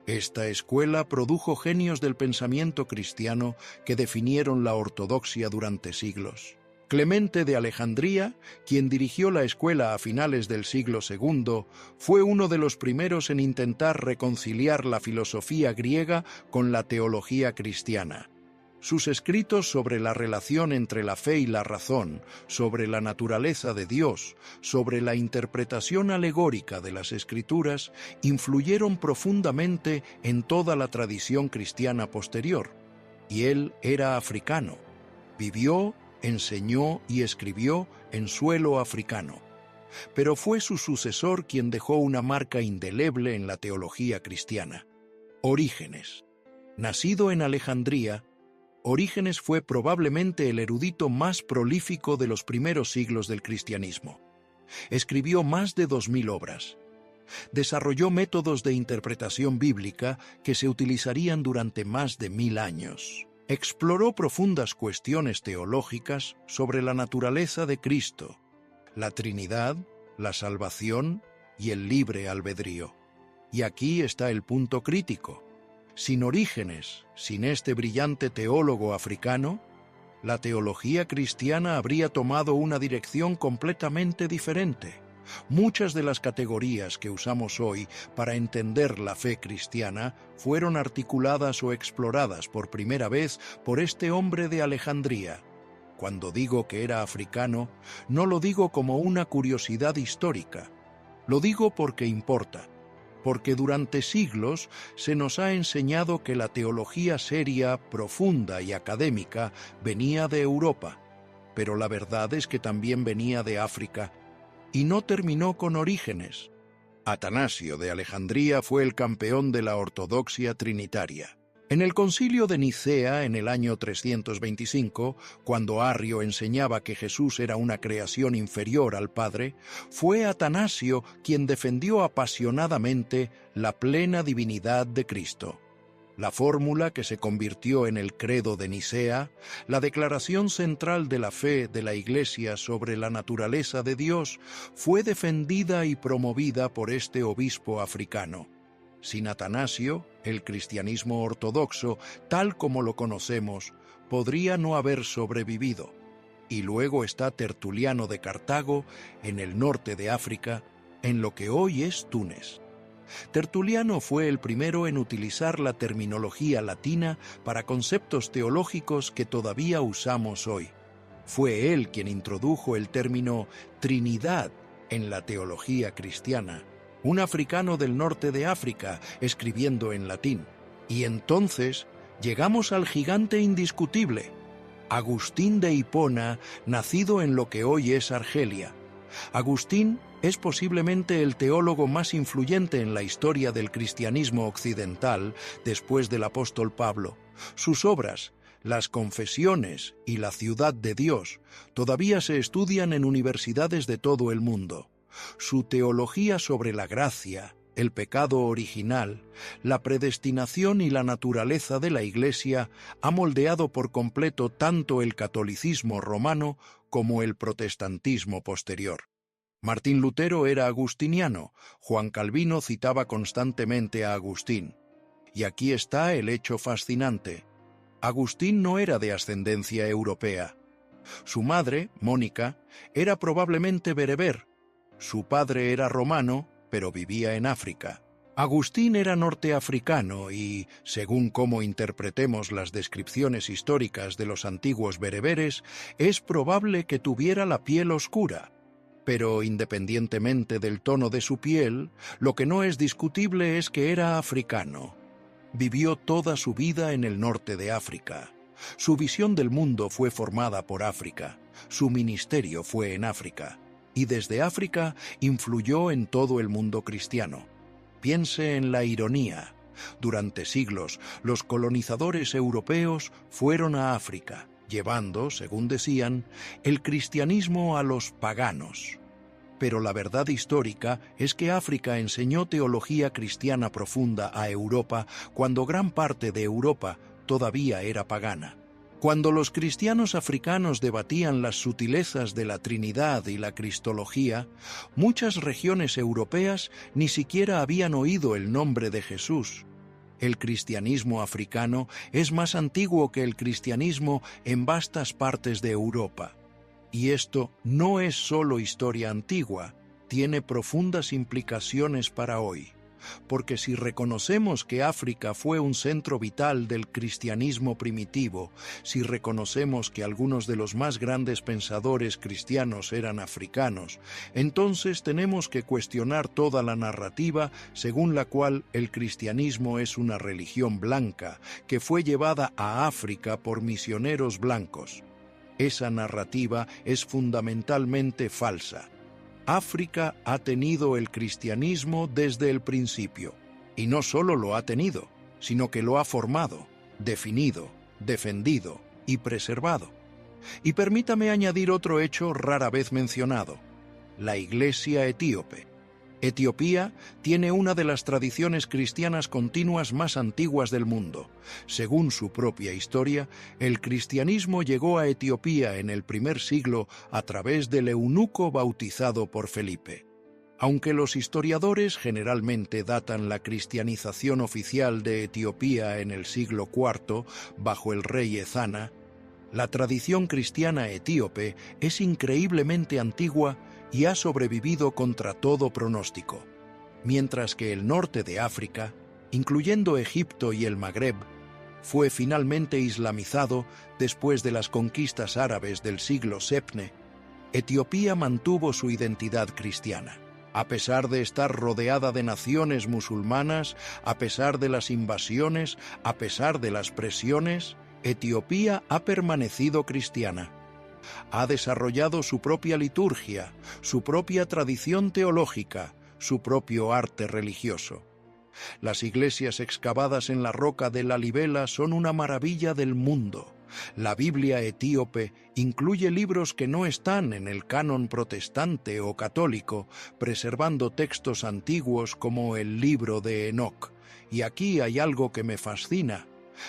Esta escuela produjo genios del pensamiento cristiano que definieron la ortodoxia durante siglos. Clemente de Alejandría, quien dirigió la escuela a finales del siglo II, fue uno de los primeros en intentar reconciliar la filosofía griega con la teología cristiana. Sus escritos sobre la relación entre la fe y la razón, sobre la naturaleza de Dios, sobre la interpretación alegórica de las Escrituras, influyeron profundamente en toda la tradición cristiana posterior. Y él era africano. Vivió, enseñó y escribió en suelo africano. Pero fue su sucesor quien dejó una marca indeleble en la teología cristiana: Orígenes. Nacido en Alejandría, Orígenes fue probablemente el erudito más prolífico de los primeros siglos del cristianismo. Escribió más de 2000 obras. Desarrolló métodos de interpretación bíblica que se utilizarían durante más de 1000 años. Exploró profundas cuestiones teológicas sobre la naturaleza de Cristo, la Trinidad, la salvación y el libre albedrío. Y aquí está el punto crítico. Sin Orígenes, sin este brillante teólogo africano, la teología cristiana habría tomado una dirección completamente diferente. Muchas de las categorías que usamos hoy para entender la fe cristiana fueron articuladas o exploradas por primera vez por este hombre de Alejandría. Cuando digo que era africano, no lo digo como una curiosidad histórica. Lo digo porque importa, porque durante siglos se nos ha enseñado que la teología seria, profunda y académica venía de Europa, pero la verdad es que también venía de África, y no terminó con Orígenes. Atanasio de Alejandría fue el campeón de la ortodoxia trinitaria. En el concilio de Nicea, en el año 325, cuando Arrio enseñaba que Jesús era una creación inferior al Padre, fue Atanasio quien defendió apasionadamente la plena divinidad de Cristo. La fórmula que se convirtió en el credo de Nicea, la declaración central de la fe de la Iglesia sobre la naturaleza de Dios, fue defendida y promovida por este obispo africano. Sin Atanasio, el cristianismo ortodoxo, tal como lo conocemos, podría no haber sobrevivido. Y luego está Tertuliano de Cartago, en el norte de África, en lo que hoy es Túnez. Tertuliano fue el primero en utilizar la terminología latina para conceptos teológicos que todavía usamos hoy. Fue él quien introdujo el término Trinidad en la teología cristiana, un africano del norte de África escribiendo en latín. Y entonces llegamos al gigante indiscutible, Agustín de Hipona, nacido en lo que hoy es Argelia. Agustín es posiblemente el teólogo más influyente en la historia del cristianismo occidental después del apóstol Pablo. Sus obras, las Confesiones y la Ciudad de Dios, todavía se estudian en universidades de todo el mundo. Su teología sobre la gracia, el pecado original, la predestinación y la naturaleza de la Iglesia ha moldeado por completo tanto el catolicismo romano como el protestantismo posterior. Martín Lutero era agustiniano, Juan Calvino citaba constantemente a Agustín. Y aquí está el hecho fascinante. Agustín no era de ascendencia europea. Su madre, Mónica, era probablemente bereber. Su padre era romano, pero vivía en África. Agustín era norteafricano y, según cómo interpretemos las descripciones históricas de los antiguos bereberes, es probable que tuviera la piel oscura. Pero independientemente del tono de su piel, lo que no es discutible es que era africano. Vivió toda su vida en el norte de África. Su visión del mundo fue formada por África. Su ministerio fue en África. Y desde África influyó en todo el mundo cristiano. Piense en la ironía. Durante siglos, los colonizadores europeos fueron a África, llevando, según decían, el cristianismo a los paganos. Pero la verdad histórica es que África enseñó teología cristiana profunda a Europa cuando gran parte de Europa todavía era pagana. Cuando los cristianos africanos debatían las sutilezas de la Trinidad y la Cristología, muchas regiones europeas ni siquiera habían oído el nombre de Jesús. El cristianismo africano es más antiguo que el cristianismo en vastas partes de Europa. Y esto no es solo historia antigua, tiene profundas implicaciones para hoy. Porque si reconocemos que África fue un centro vital del cristianismo primitivo, si reconocemos que algunos de los más grandes pensadores cristianos eran africanos, entonces tenemos que cuestionar toda la narrativa según la cual el cristianismo es una religión blanca que fue llevada a África por misioneros blancos. Esa narrativa es fundamentalmente falsa. África ha tenido el cristianismo desde el principio, y no solo lo ha tenido, sino que lo ha formado, definido, defendido y preservado. Y permítame añadir otro hecho rara vez mencionado: la Iglesia etíope. Etiopía tiene una de las tradiciones cristianas continuas más antiguas del mundo. Según su propia historia, el cristianismo llegó a Etiopía en el primer siglo a través del eunuco bautizado por Felipe. Aunque los historiadores generalmente datan la cristianización oficial de Etiopía en el siglo IV, bajo el rey Ezana, La tradición cristiana etíope es increíblemente antigua y ha sobrevivido contra todo pronóstico, mientras que el norte de África, incluyendo Egipto y el Magreb, fue finalmente islamizado después de las conquistas árabes del siglo VII. Etiopía mantuvo su identidad cristiana. A pesar de estar rodeada de naciones musulmanas, a pesar de las invasiones, a pesar de las presiones, Etiopía ha permanecido cristiana. Ha desarrollado su propia liturgia, su propia tradición teológica, su propio arte religioso. Las iglesias excavadas en la roca de Lalibela son una maravilla del mundo. La Biblia etíope incluye libros que no están en el canon protestante o católico, preservando textos antiguos como el libro de Enoc. Y aquí hay algo que me fascina.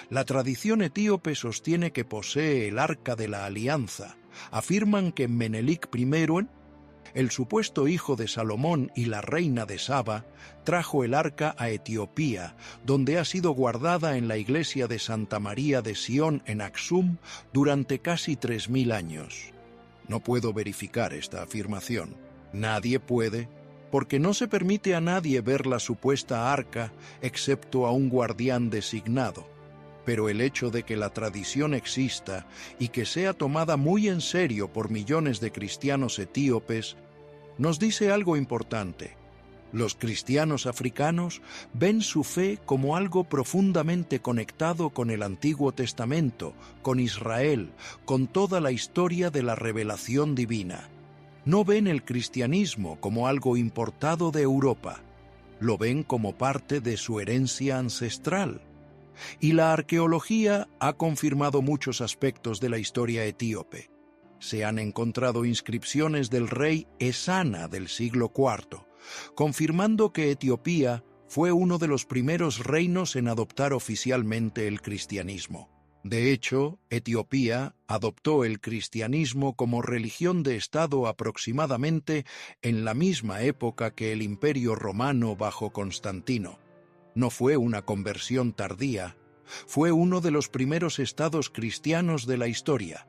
La tradición etíope sostiene que posee el Arca de la Alianza. Afirman que Menelik I, el supuesto hijo de Salomón y la reina de Saba, trajo el arca a Etiopía, donde ha sido guardada en la iglesia de Santa María de Sion en Aksum durante casi 3000 años. No puedo verificar esta afirmación. Nadie puede, porque no se permite a nadie ver la supuesta arca excepto a un guardián designado. Pero el hecho de que la tradición exista y que sea tomada muy en serio por millones de cristianos etíopes nos dice algo importante. Los cristianos africanos ven su fe como algo profundamente conectado con el Antiguo Testamento, con Israel, con toda la historia de la revelación divina. No ven el cristianismo como algo importado de Europa, lo ven como parte de su herencia ancestral. Y la arqueología ha confirmado muchos aspectos de la historia etíope. Se han encontrado inscripciones del rey Esana del siglo IV, confirmando que Etiopía fue uno de los primeros reinos en adoptar oficialmente el cristianismo. De hecho, Etiopía adoptó el cristianismo como religión de Estado aproximadamente en la misma época que el Imperio Romano bajo Constantino. No fue una conversión tardía, fue uno de los primeros estados cristianos de la historia.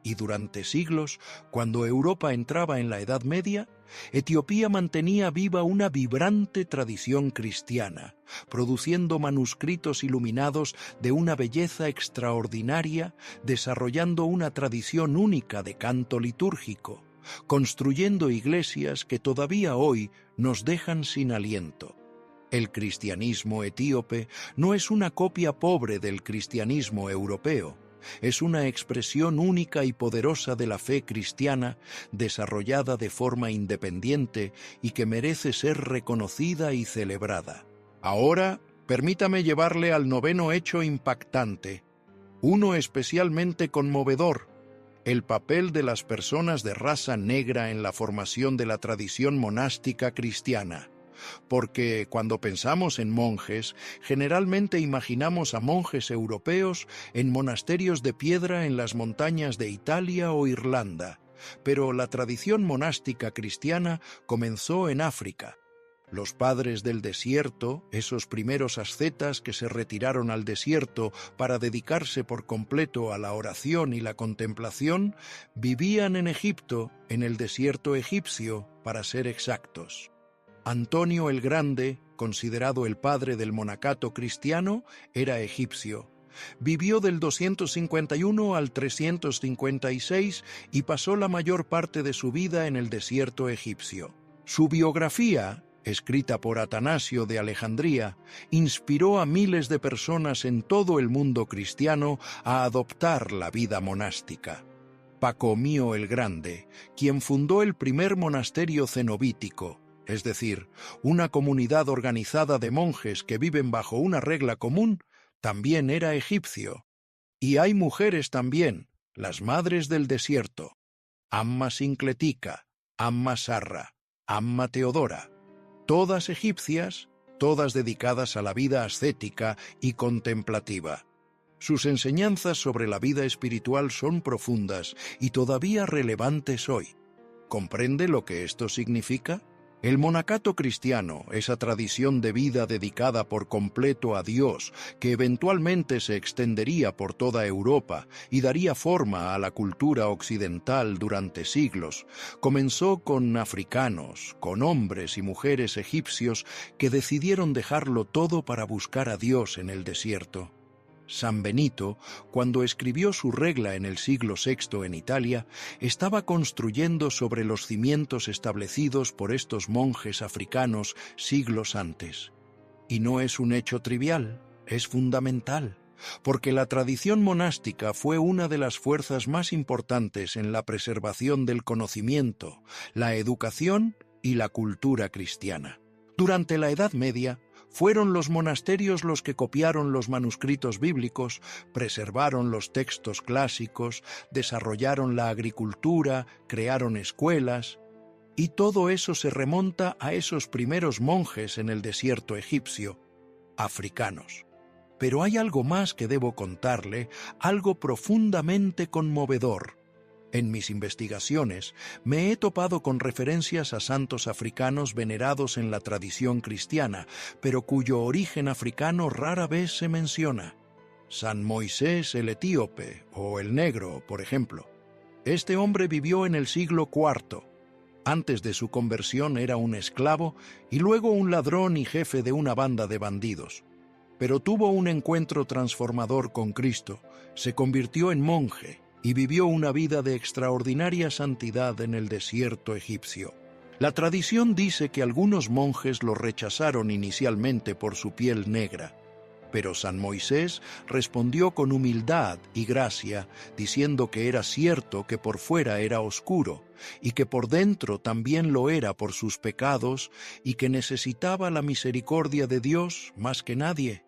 Y durante siglos, cuando Europa entraba en la Edad Media, Etiopía mantenía viva una vibrante tradición cristiana, produciendo manuscritos iluminados de una belleza extraordinaria, desarrollando una tradición única de canto litúrgico, construyendo iglesias que todavía hoy nos dejan sin aliento. El cristianismo etíope no es una copia pobre del cristianismo europeo. Es una expresión única y poderosa de la fe cristiana, desarrollada de forma independiente y que merece ser reconocida y celebrada. Ahora, permítame llevarle al noveno hecho impactante, uno especialmente conmovedor: el papel de las personas de raza negra en la formación de la tradición monástica cristiana. Porque cuando pensamos en monjes, generalmente imaginamos a monjes europeos en monasterios de piedra en las montañas de Italia o Irlanda. Pero la tradición monástica cristiana comenzó en África. Los padres del desierto, esos primeros ascetas que se retiraron al desierto para dedicarse por completo a la oración y la contemplación, vivían en Egipto, en el desierto egipcio, para ser exactos. Antonio el Grande, considerado el padre del monacato cristiano, era egipcio. Vivió del 251 al 356 y pasó la mayor parte de su vida en el desierto egipcio. Su biografía, escrita por Atanasio de Alejandría, inspiró a miles de personas en todo el mundo cristiano a adoptar la vida monástica. Pacomio el Grande, quien fundó el primer monasterio cenobítico, es decir, una comunidad organizada de monjes que viven bajo una regla común, también era egipcio. Y hay mujeres también, las madres del desierto: Amma Sincletica, Amma Sarra, Amma Teodora, todas egipcias, todas dedicadas a la vida ascética y contemplativa. Sus enseñanzas sobre la vida espiritual son profundas y todavía relevantes hoy. ¿Comprende lo que esto significa? El monacato cristiano, esa tradición de vida dedicada por completo a Dios, que eventualmente se extendería por toda Europa y daría forma a la cultura occidental durante siglos, comenzó con africanos, con hombres y mujeres egipcios que decidieron dejarlo todo para buscar a Dios en el desierto. San Benito, cuando escribió su regla en el siglo VI en Italia, estaba construyendo sobre los cimientos establecidos por estos monjes africanos siglos antes. Y no es un hecho trivial, es fundamental, porque la tradición monástica fue una de las fuerzas más importantes en la preservación del conocimiento, la educación y la cultura cristiana. Durante la Edad Media, fueron los monasterios los que copiaron los manuscritos bíblicos, preservaron los textos clásicos, desarrollaron la agricultura, crearon escuelas, y todo eso se remonta a esos primeros monjes en el desierto egipcio, africanos. Pero hay algo más que debo contarle, algo profundamente conmovedor. En mis investigaciones me he topado con referencias a santos africanos venerados en la tradición cristiana, pero cuyo origen africano rara vez se menciona. San Moisés el etíope, o el negro, por ejemplo. Este hombre vivió en el siglo IV. Antes de su conversión era un esclavo y luego un ladrón y jefe de una banda de bandidos. Pero tuvo un encuentro transformador con Cristo, se convirtió en monje y vivió una vida de extraordinaria santidad en el desierto egipcio. La tradición dice que algunos monjes lo rechazaron inicialmente por su piel negra, pero San Moisés respondió con humildad y gracia, diciendo que era cierto que por fuera era oscuro, y que por dentro también lo era por sus pecados, y que necesitaba la misericordia de Dios más que nadie.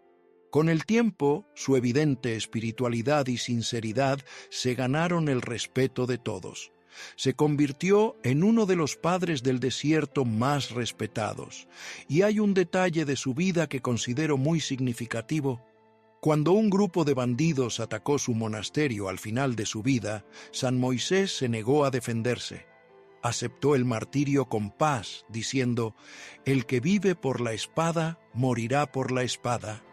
Con el tiempo, su evidente espiritualidad y sinceridad se ganaron el respeto de todos. Se convirtió en uno de los padres del desierto más respetados. Y hay un detalle de su vida que considero muy significativo. Cuando un grupo de bandidos atacó su monasterio al final de su vida, San Moisés se negó a defenderse. Aceptó el martirio con paz, diciendo: «El que vive por la espada, morirá por la espada».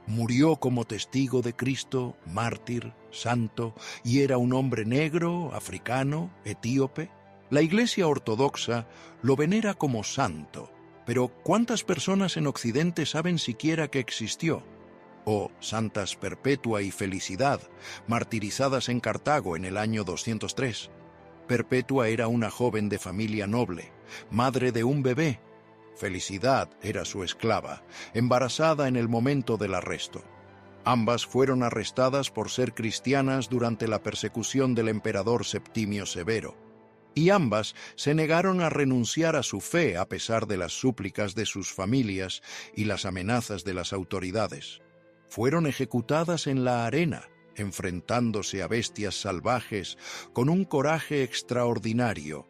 Murió como testigo de Cristo, mártir, santo, y era un hombre negro, africano, etíope. La Iglesia Ortodoxa lo venera como santo, pero ¿cuántas personas en Occidente saben siquiera que existió? O santas Perpetua y Felicidad, martirizadas en Cartago en el año 203. Perpetua era una joven de familia noble, madre de un bebé. Felicidad era su esclava, embarazada en el momento del arresto. Ambas fueron arrestadas por ser cristianas durante la persecución del emperador Septimio Severo, y ambas se negaron a renunciar a su fe a pesar de las súplicas de sus familias y las amenazas de las autoridades. Fueron ejecutadas en la arena, enfrentándose a bestias salvajes con un coraje extraordinario,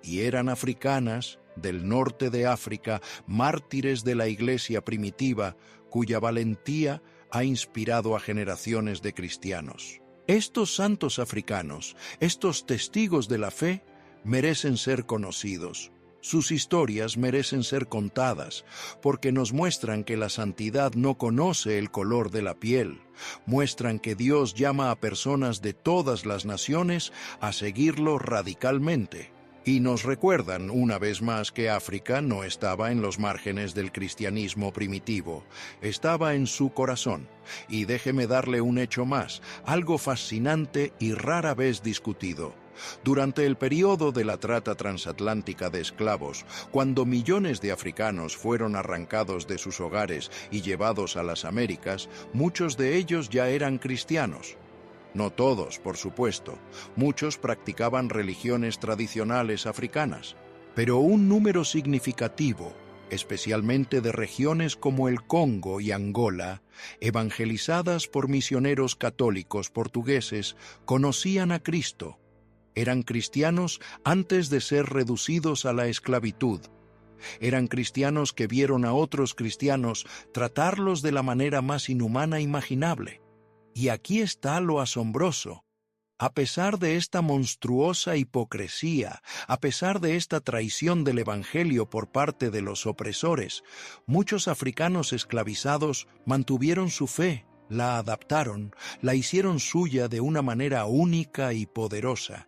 y eran africanas, del norte de África, mártires de la Iglesia primitiva, cuya valentía ha inspirado a generaciones de cristianos. Estos santos africanos, estos testigos de la fe, merecen ser conocidos. Sus historias merecen ser contadas, porque nos muestran que la santidad no conoce el color de la piel, muestran que Dios llama a personas de todas las naciones a seguirlo radicalmente. Y nos recuerdan una vez más que África no estaba en los márgenes del cristianismo primitivo, estaba en su corazón. Y déjeme darle un hecho más, algo fascinante y rara vez discutido. Durante el periodo de la trata transatlántica de esclavos, cuando millones de africanos fueron arrancados de sus hogares y llevados a las Américas, muchos de ellos ya eran cristianos. No todos, por supuesto. Muchos practicaban religiones tradicionales africanas, pero un número significativo, especialmente de regiones como el Congo y Angola, evangelizadas por misioneros católicos portugueses, conocían a Cristo. Eran cristianos antes de ser reducidos a la esclavitud. Eran cristianos que vieron a otros cristianos tratarlos de la manera más inhumana imaginable. Y aquí está lo asombroso. A pesar de esta monstruosa hipocresía, a pesar de esta traición del Evangelio por parte de los opresores, muchos africanos esclavizados mantuvieron su fe, la adaptaron, la hicieron suya de una manera única y poderosa.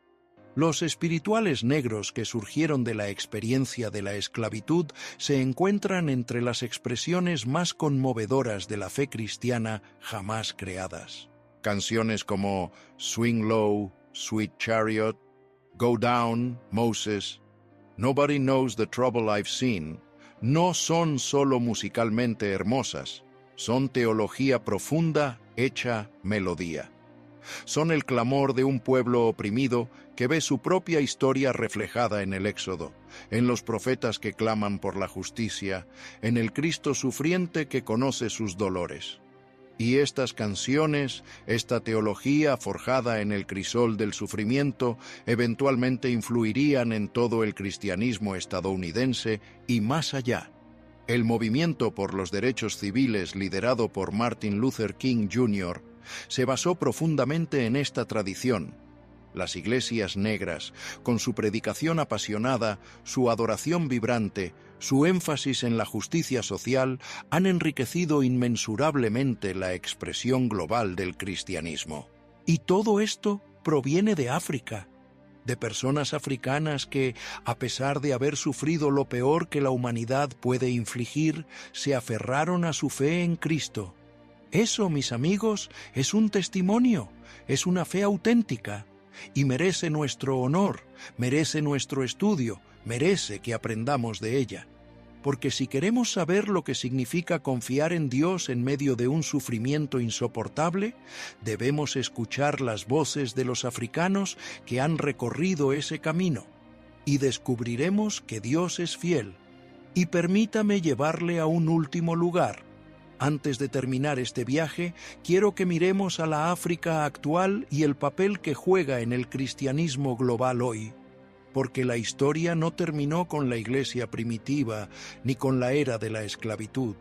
Los espirituales negros que surgieron de la experiencia de la esclavitud se encuentran entre las expresiones más conmovedoras de la fe cristiana jamás creadas. Canciones como Swing Low, Sweet Chariot, Go Down, Moses, Nobody Knows the Trouble I've Seen, no son solo musicalmente hermosas, son teología profunda hecha melodía. Son el clamor de un pueblo oprimido que ve su propia historia reflejada en el Éxodo, en los profetas que claman por la justicia, en el Cristo sufriente que conoce sus dolores. Y estas canciones, esta teología forjada en el crisol del sufrimiento, eventualmente influirían en todo el cristianismo estadounidense y más allá. El movimiento por los derechos civiles liderado por Martin Luther King Jr. se basó profundamente en esta tradición. Las iglesias negras, con su predicación apasionada, su adoración vibrante, su énfasis en la justicia social, han enriquecido inmensurablemente la expresión global del cristianismo. Y todo esto proviene de África, de personas africanas que, a pesar de haber sufrido lo peor que la humanidad puede infligir, se aferraron a su fe en Cristo. Eso, mis amigos, es un testimonio, es una fe auténtica, y merece nuestro honor, merece nuestro estudio, merece que aprendamos de ella. Porque si queremos saber lo que significa confiar en Dios en medio de un sufrimiento insoportable, debemos escuchar las voces de los africanos que han recorrido ese camino, y descubriremos que Dios es fiel. Y permítame llevarle a un último lugar. Antes de terminar este viaje, quiero que miremos a la África actual y el papel que juega en el cristianismo global hoy. Porque la historia no terminó con la iglesia primitiva ni con la era de la esclavitud.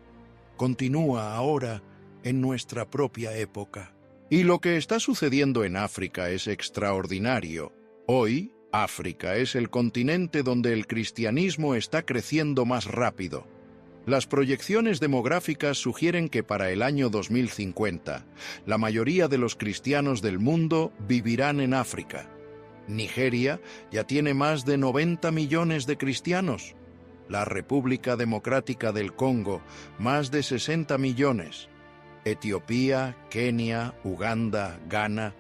Continúa ahora en nuestra propia época. Y lo que está sucediendo en África es extraordinario. Hoy, África es el continente donde el cristianismo está creciendo más rápido. Las proyecciones demográficas sugieren que para el año 2050, la mayoría de los cristianos del mundo vivirán en África. Nigeria ya tiene más de 90 millones de cristianos. La República Democrática del Congo, más de 60 millones. Etiopía, Kenia, Uganda, Ghana,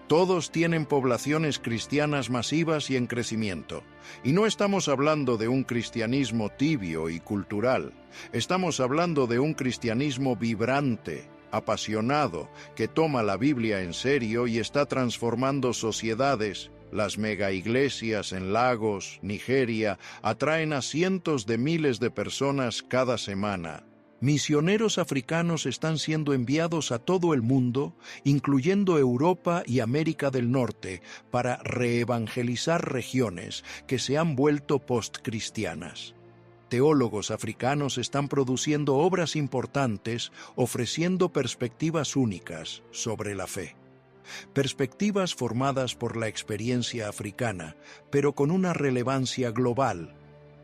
todos tienen poblaciones cristianas masivas y en crecimiento. Y no estamos hablando de un cristianismo tibio y cultural. Estamos hablando de un cristianismo vibrante, apasionado, que toma la Biblia en serio y está transformando sociedades. Las megaiglesias en Lagos, Nigeria, atraen a cientos de miles de personas cada semana. Misioneros africanos están siendo enviados a todo el mundo, incluyendo Europa y América del Norte, para reevangelizar regiones que se han vuelto postcristianas. Teólogos africanos están produciendo obras importantes, ofreciendo perspectivas únicas sobre la fe. Perspectivas formadas por la experiencia africana, pero con una relevancia global.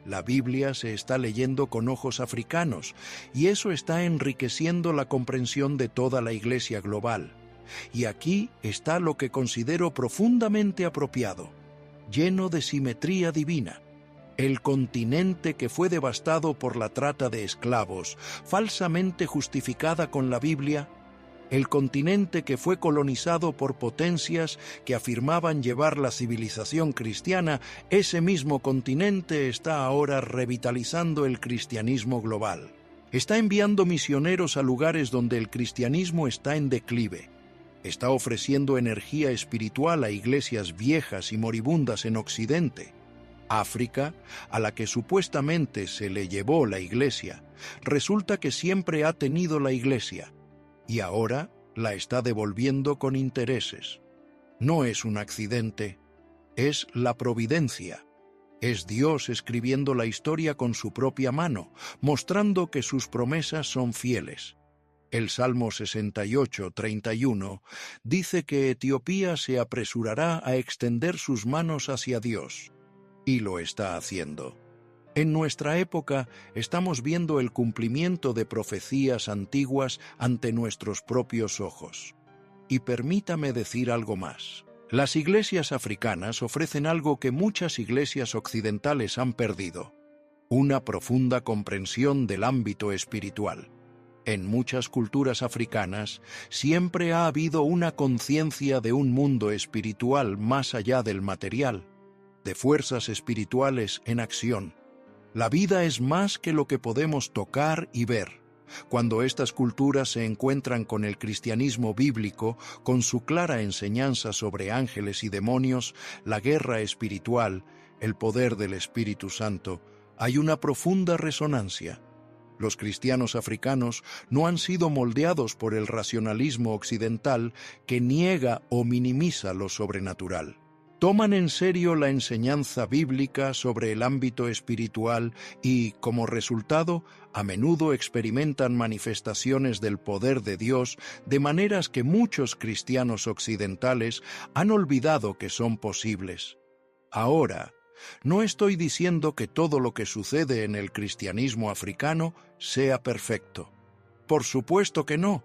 La Biblia se está leyendo con ojos africanos, y eso está enriqueciendo la comprensión de toda la Iglesia global. Y aquí está lo que considero profundamente apropiado, lleno de simetría divina. El continente que fue devastado por la trata de esclavos, falsamente justificada con la Biblia, el continente que fue colonizado por potencias que afirmaban llevar la civilización cristiana, ese mismo continente está ahora revitalizando el cristianismo global. Está enviando misioneros a lugares donde el cristianismo está en declive. Está ofreciendo energía espiritual a iglesias viejas y moribundas en Occidente. África, a la que supuestamente se le llevó la iglesia, resulta que siempre ha tenido la iglesia, y ahora la está devolviendo con intereses. No es un accidente, es la providencia. Es Dios escribiendo la historia con su propia mano, mostrando que sus promesas son fieles. El Salmo 68:31 dice que Etiopía se apresurará a extender sus manos hacia Dios, y lo está haciendo. En nuestra época estamos viendo el cumplimiento de profecías antiguas ante nuestros propios ojos. Y permítame decir algo más. Las iglesias africanas ofrecen algo que muchas iglesias occidentales han perdido: una profunda comprensión del ámbito espiritual. En muchas culturas africanas siempre ha habido una conciencia de un mundo espiritual más allá del material, de fuerzas espirituales en acción. La vida es más que lo que podemos tocar y ver. Cuando estas culturas se encuentran con el cristianismo bíblico, con su clara enseñanza sobre ángeles y demonios, la guerra espiritual, el poder del Espíritu Santo, hay una profunda resonancia. Los cristianos africanos no han sido moldeados por el racionalismo occidental que niega o minimiza lo sobrenatural. Toman en serio la enseñanza bíblica sobre el ámbito espiritual y, como resultado, a menudo experimentan manifestaciones del poder de Dios de maneras que muchos cristianos occidentales han olvidado que son posibles. Ahora, no estoy diciendo que todo lo que sucede en el cristianismo africano sea perfecto. Por supuesto que no.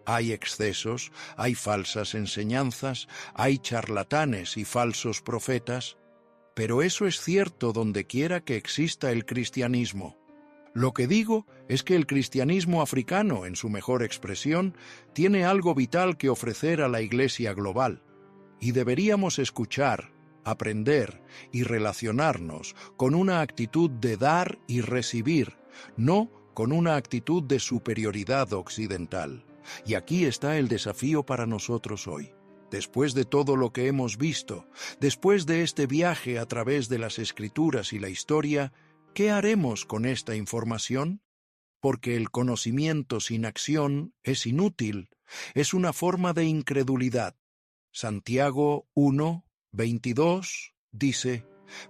Hay excesos, hay falsas enseñanzas, hay charlatanes y falsos profetas, pero eso es cierto donde quiera que exista el cristianismo. Lo que digo es que el cristianismo africano, en su mejor expresión, tiene algo vital que ofrecer a la Iglesia global, y deberíamos escuchar, aprender y relacionarnos con una actitud de dar y recibir, no con una actitud de superioridad occidental. Y aquí está el desafío para nosotros hoy. Después de todo lo que hemos visto, después de este viaje a través de las Escrituras y la historia, ¿qué haremos con esta información? Porque el conocimiento sin acción es inútil, es una forma de incredulidad. Santiago 1:22 dice: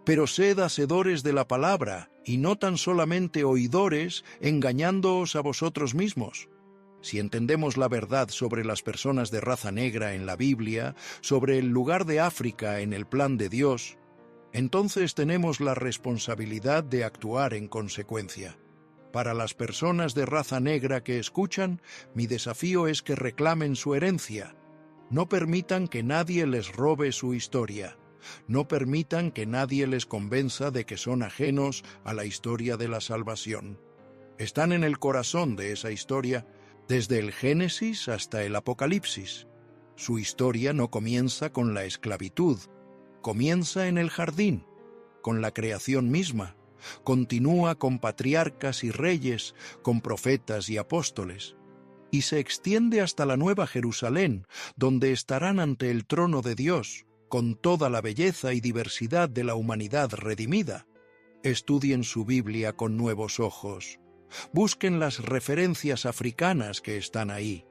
«Pero sed hacedores de la palabra, y no tan solamente oidores, engañándoos a vosotros mismos». Si entendemos la verdad sobre las personas de raza negra en la Biblia, sobre el lugar de África en el plan de Dios, entonces tenemos la responsabilidad de actuar en consecuencia. Para las personas de raza negra que escuchan, mi desafío es que reclamen su herencia. No permitan que nadie les robe su historia. No permitan que nadie les convenza de que son ajenos a la historia de la salvación. Están en el corazón de esa historia, desde el Génesis hasta el Apocalipsis. Su historia no comienza con la esclavitud, comienza en el jardín, con la creación misma, continúa con patriarcas y reyes, con profetas y apóstoles, y se extiende hasta la Nueva Jerusalén, donde estarán ante el trono de Dios, con toda la belleza y diversidad de la humanidad redimida. Estudien su Biblia con nuevos ojos. Busquen las referencias africanas que están ahí.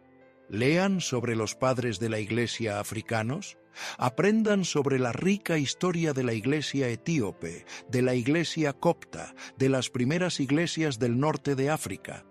Lean sobre los padres de la Iglesia africanos. Aprendan sobre la rica historia de la Iglesia etíope, de la Iglesia copta, de las primeras iglesias del norte de África.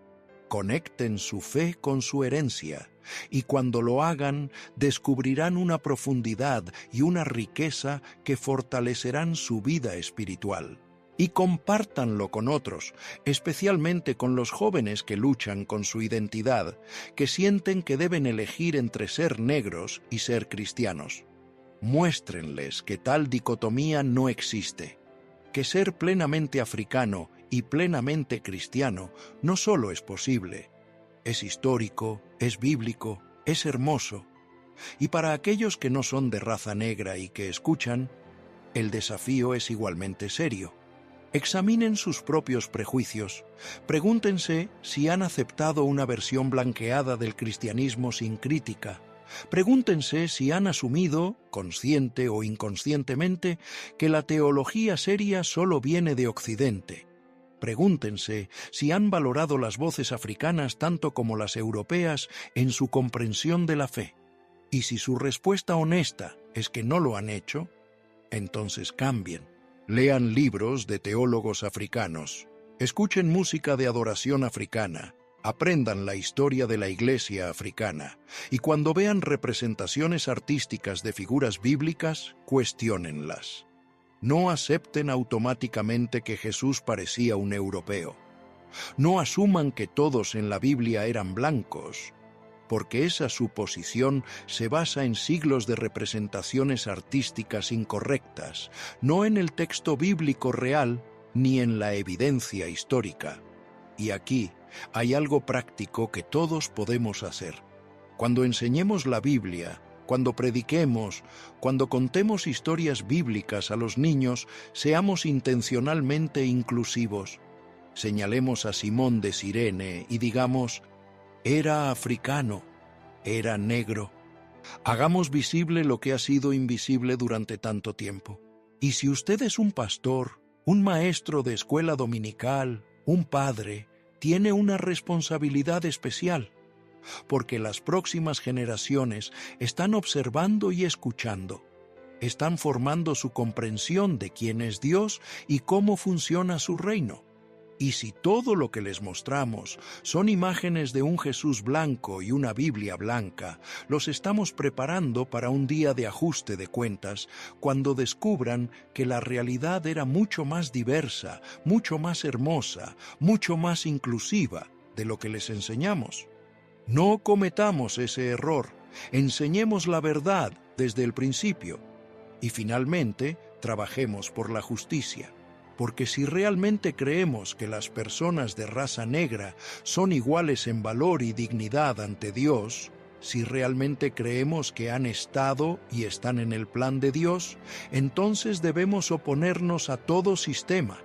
Conecten su fe con su herencia, y cuando lo hagan, descubrirán una profundidad y una riqueza que fortalecerán su vida espiritual. Y compártanlo con otros, especialmente con los jóvenes que luchan con su identidad, que sienten que deben elegir entre ser negros y ser cristianos. Muéstrenles que tal dicotomía no existe, que ser plenamente africano y plenamente cristiano no solo es posible, es histórico, es bíblico, es hermoso. Y para aquellos que no son de raza negra y que escuchan, el desafío es igualmente serio. Examinen sus propios prejuicios. Pregúntense si han aceptado una versión blanqueada del cristianismo sin crítica. Pregúntense si han asumido, consciente o inconscientemente, que la teología seria solo viene de Occidente. Pregúntense si han valorado las voces africanas tanto como las europeas en su comprensión de la fe. Y si su respuesta honesta es que no lo han hecho, entonces cambien. Lean libros de teólogos africanos, escuchen música de adoración africana, Aprendan la historia de la Iglesia africana y cuando vean representaciones artísticas de figuras bíblicas, cuestiónenlas. No acepten automáticamente que Jesús parecía un europeo. No asuman que todos en la Biblia eran blancos, porque esa suposición se basa en siglos de representaciones artísticas incorrectas, no en el texto bíblico real ni en la evidencia histórica. Y aquí hay algo práctico que todos podemos hacer. Cuando enseñemos la Biblia, cuando prediquemos, cuando contemos historias bíblicas a los niños, seamos intencionalmente inclusivos. Señalemos a Simón de Cirene y digamos, era africano, era negro. Hagamos visible lo que ha sido invisible durante tanto tiempo. Y si usted es un pastor, un maestro de escuela dominical, un padre, tiene una responsabilidad especial, porque las próximas generaciones están observando y escuchando. Están formando su comprensión de quién es Dios y cómo funciona su reino. Y si todo lo que les mostramos son imágenes de un Jesús blanco y una Biblia blanca, los estamos preparando para un día de ajuste de cuentas, cuando descubran que la realidad era mucho más diversa, mucho más hermosa, mucho más inclusiva de lo que les enseñamos. No cometamos ese error, enseñemos la verdad desde el principio y finalmente trabajemos por la justicia. Porque si realmente creemos que las personas de raza negra son iguales en valor y dignidad ante Dios, si realmente creemos que han estado y están en el plan de Dios, entonces debemos oponernos a todo sistema,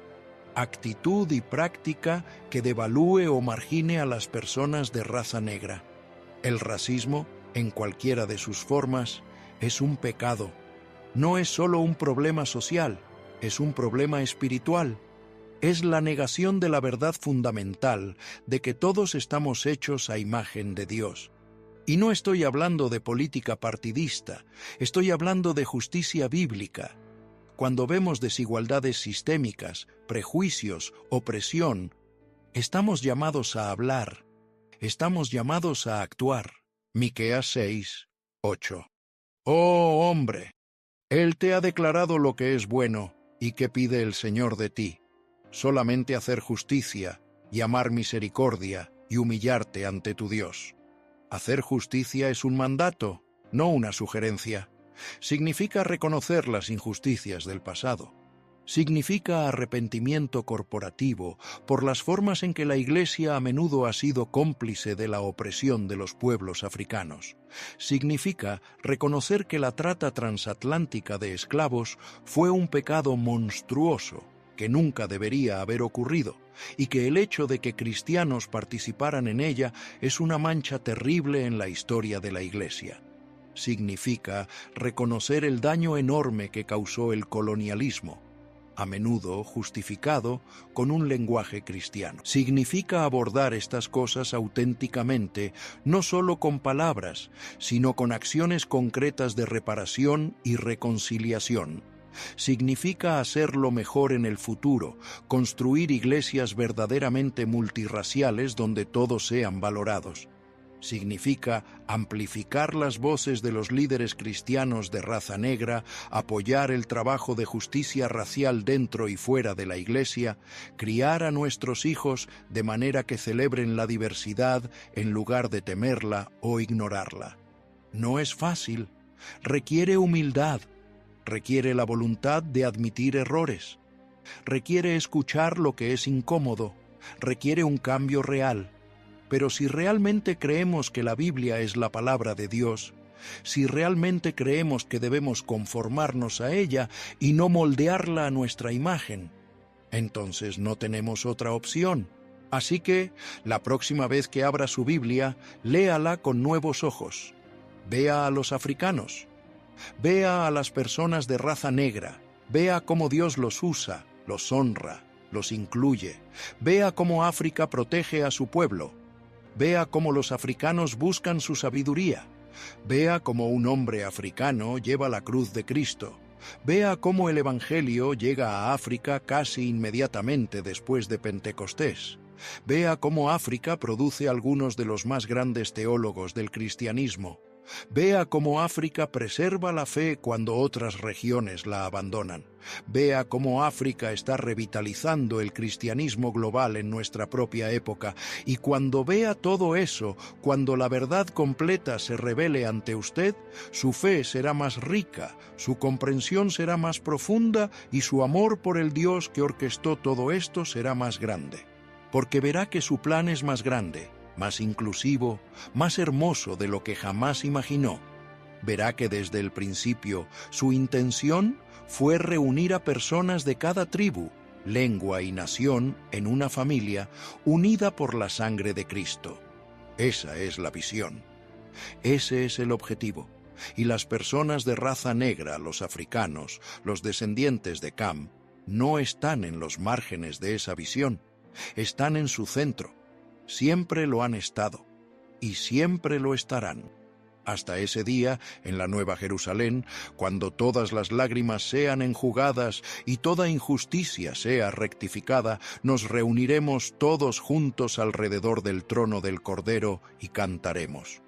actitud y práctica que devalúe o margine a las personas de raza negra. El racismo, en cualquiera de sus formas, es un pecado. No es solo un problema social, es un problema espiritual. Es la negación de la verdad fundamental de que todos estamos hechos a imagen de Dios. Y no estoy hablando de política partidista, estoy hablando de justicia bíblica. Cuando vemos desigualdades sistémicas, prejuicios, opresión, estamos llamados a hablar, estamos llamados a actuar. Miqueas 6, 8. Oh hombre, Él te ha declarado lo que es bueno. ¿Y qué pide el Señor de ti? Solamente hacer justicia y amar misericordia y humillarte ante tu Dios. Hacer justicia es un mandato, no una sugerencia. Significa reconocer las injusticias del pasado. Significa arrepentimiento corporativo por las formas en que la Iglesia a menudo ha sido cómplice de la opresión de los pueblos africanos. Significa reconocer que la trata transatlántica de esclavos fue un pecado monstruoso que nunca debería haber ocurrido y que el hecho de que cristianos participaran en ella es una mancha terrible en la historia de la Iglesia. Significa reconocer el daño enorme que causó el colonialismo, a menudo justificado con un lenguaje cristiano. Significa abordar estas cosas auténticamente, no solo con palabras, sino con acciones concretas de reparación y reconciliación. Significa hacerlo mejor en el futuro, construir iglesias verdaderamente multirraciales donde todos sean valorados. Significa amplificar las voces de los líderes cristianos de raza negra, apoyar el trabajo de justicia racial dentro y fuera de la Iglesia, criar a nuestros hijos de manera que celebren la diversidad en lugar de temerla o ignorarla. No es fácil, requiere humildad, requiere la voluntad de admitir errores, requiere escuchar lo que es incómodo, requiere un cambio real. Pero si realmente creemos que la Biblia es la palabra de Dios, si realmente creemos que debemos conformarnos a ella y no moldearla a nuestra imagen, entonces no tenemos otra opción. Así que, la próxima vez que abra su Biblia, léala con nuevos ojos. Vea a los africanos. Vea a las personas de raza negra. Vea cómo Dios los usa, los honra, los incluye. Vea cómo África protege a su pueblo. Vea cómo los africanos buscan su sabiduría. Vea cómo un hombre africano lleva la cruz de Cristo. Vea cómo el Evangelio llega a África casi inmediatamente después de Pentecostés. Vea cómo África produce algunos de los más grandes teólogos del cristianismo. Vea cómo África preserva la fe cuando otras regiones la abandonan. Vea cómo África está revitalizando el cristianismo global en nuestra propia época. Y cuando vea todo eso, cuando la verdad completa se revele ante usted, su fe será más rica, su comprensión será más profunda y su amor por el Dios que orquestó todo esto será más grande. Porque verá que su plan es más grande, más inclusivo, más hermoso de lo que jamás imaginó. Verá que desde el principio su intención fue reunir a personas de cada tribu, lengua y nación en una familia unida por la sangre de Cristo. Esa es la visión. Ese es el objetivo. Y las personas de raza negra, los africanos, los descendientes de Cam, no están en los márgenes de esa visión, están en su centro. Siempre lo han estado y siempre lo estarán. Hasta ese día, en la Nueva Jerusalén, cuando todas las lágrimas sean enjugadas y toda injusticia sea rectificada, nos reuniremos todos juntos alrededor del trono del Cordero y cantaremos.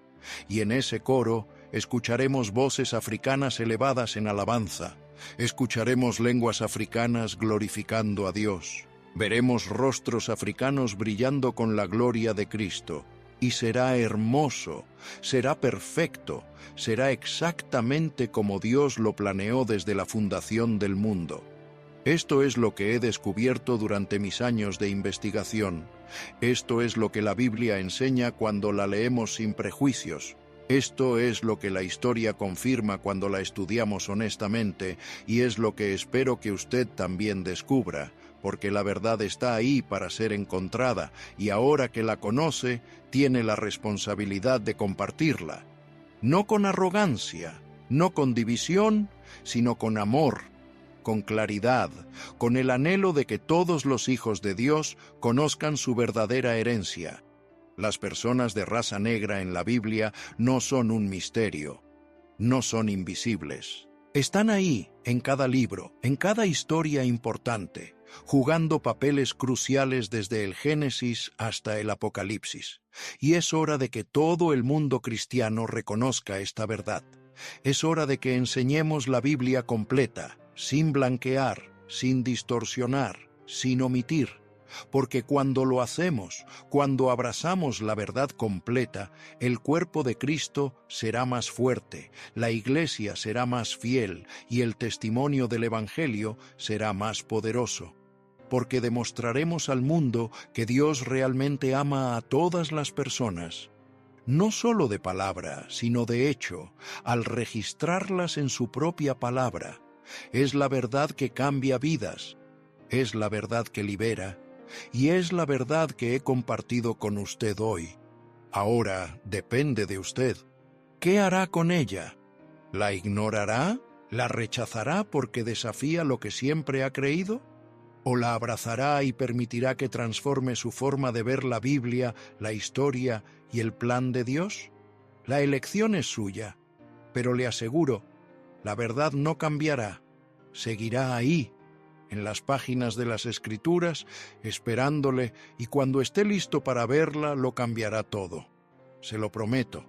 Y en ese coro escucharemos voces africanas elevadas en alabanza, escucharemos lenguas africanas glorificando a Dios. Veremos rostros africanos brillando con la gloria de Cristo, y será hermoso, será perfecto, será exactamente como Dios lo planeó desde la fundación del mundo. Esto es lo que he descubierto durante mis años de investigación. Esto es lo que la Biblia enseña cuando la leemos sin prejuicios. Esto es lo que la historia confirma cuando la estudiamos honestamente, y es lo que espero que usted también descubra, porque la verdad está ahí para ser encontrada, y ahora que la conoce, tiene la responsabilidad de compartirla. No con arrogancia, no con división, sino con amor, con claridad, con el anhelo de que todos los hijos de Dios conozcan su verdadera herencia. Las personas de raza negra en la Biblia no son un misterio, no son invisibles. Están ahí, en cada libro, en cada historia importante, jugando papeles cruciales desde el Génesis hasta el Apocalipsis. Y es hora de que todo el mundo cristiano reconozca esta verdad. Es hora de que enseñemos la Biblia completa, sin blanquear, sin distorsionar, sin omitir. Porque cuando lo hacemos, cuando abrazamos la verdad completa, el cuerpo de Cristo será más fuerte, la Iglesia será más fiel y el testimonio del Evangelio será más poderoso. Porque demostraremos al mundo que Dios realmente ama a todas las personas, no solo de palabra, sino de hecho, al registrarlas en su propia palabra. Es la verdad que cambia vidas, es la verdad que libera, y es la verdad que he compartido con usted hoy. Ahora depende de usted. ¿Qué hará con ella? ¿La ignorará? ¿La rechazará porque desafía lo que siempre ha creído? ¿O la abrazará y permitirá que transforme su forma de ver la Biblia, la historia y el plan de Dios? La elección es suya, pero le aseguro, la verdad no cambiará, seguirá ahí, en las páginas de las Escrituras, esperándole, y cuando esté listo para verla, lo cambiará todo. Se lo prometo.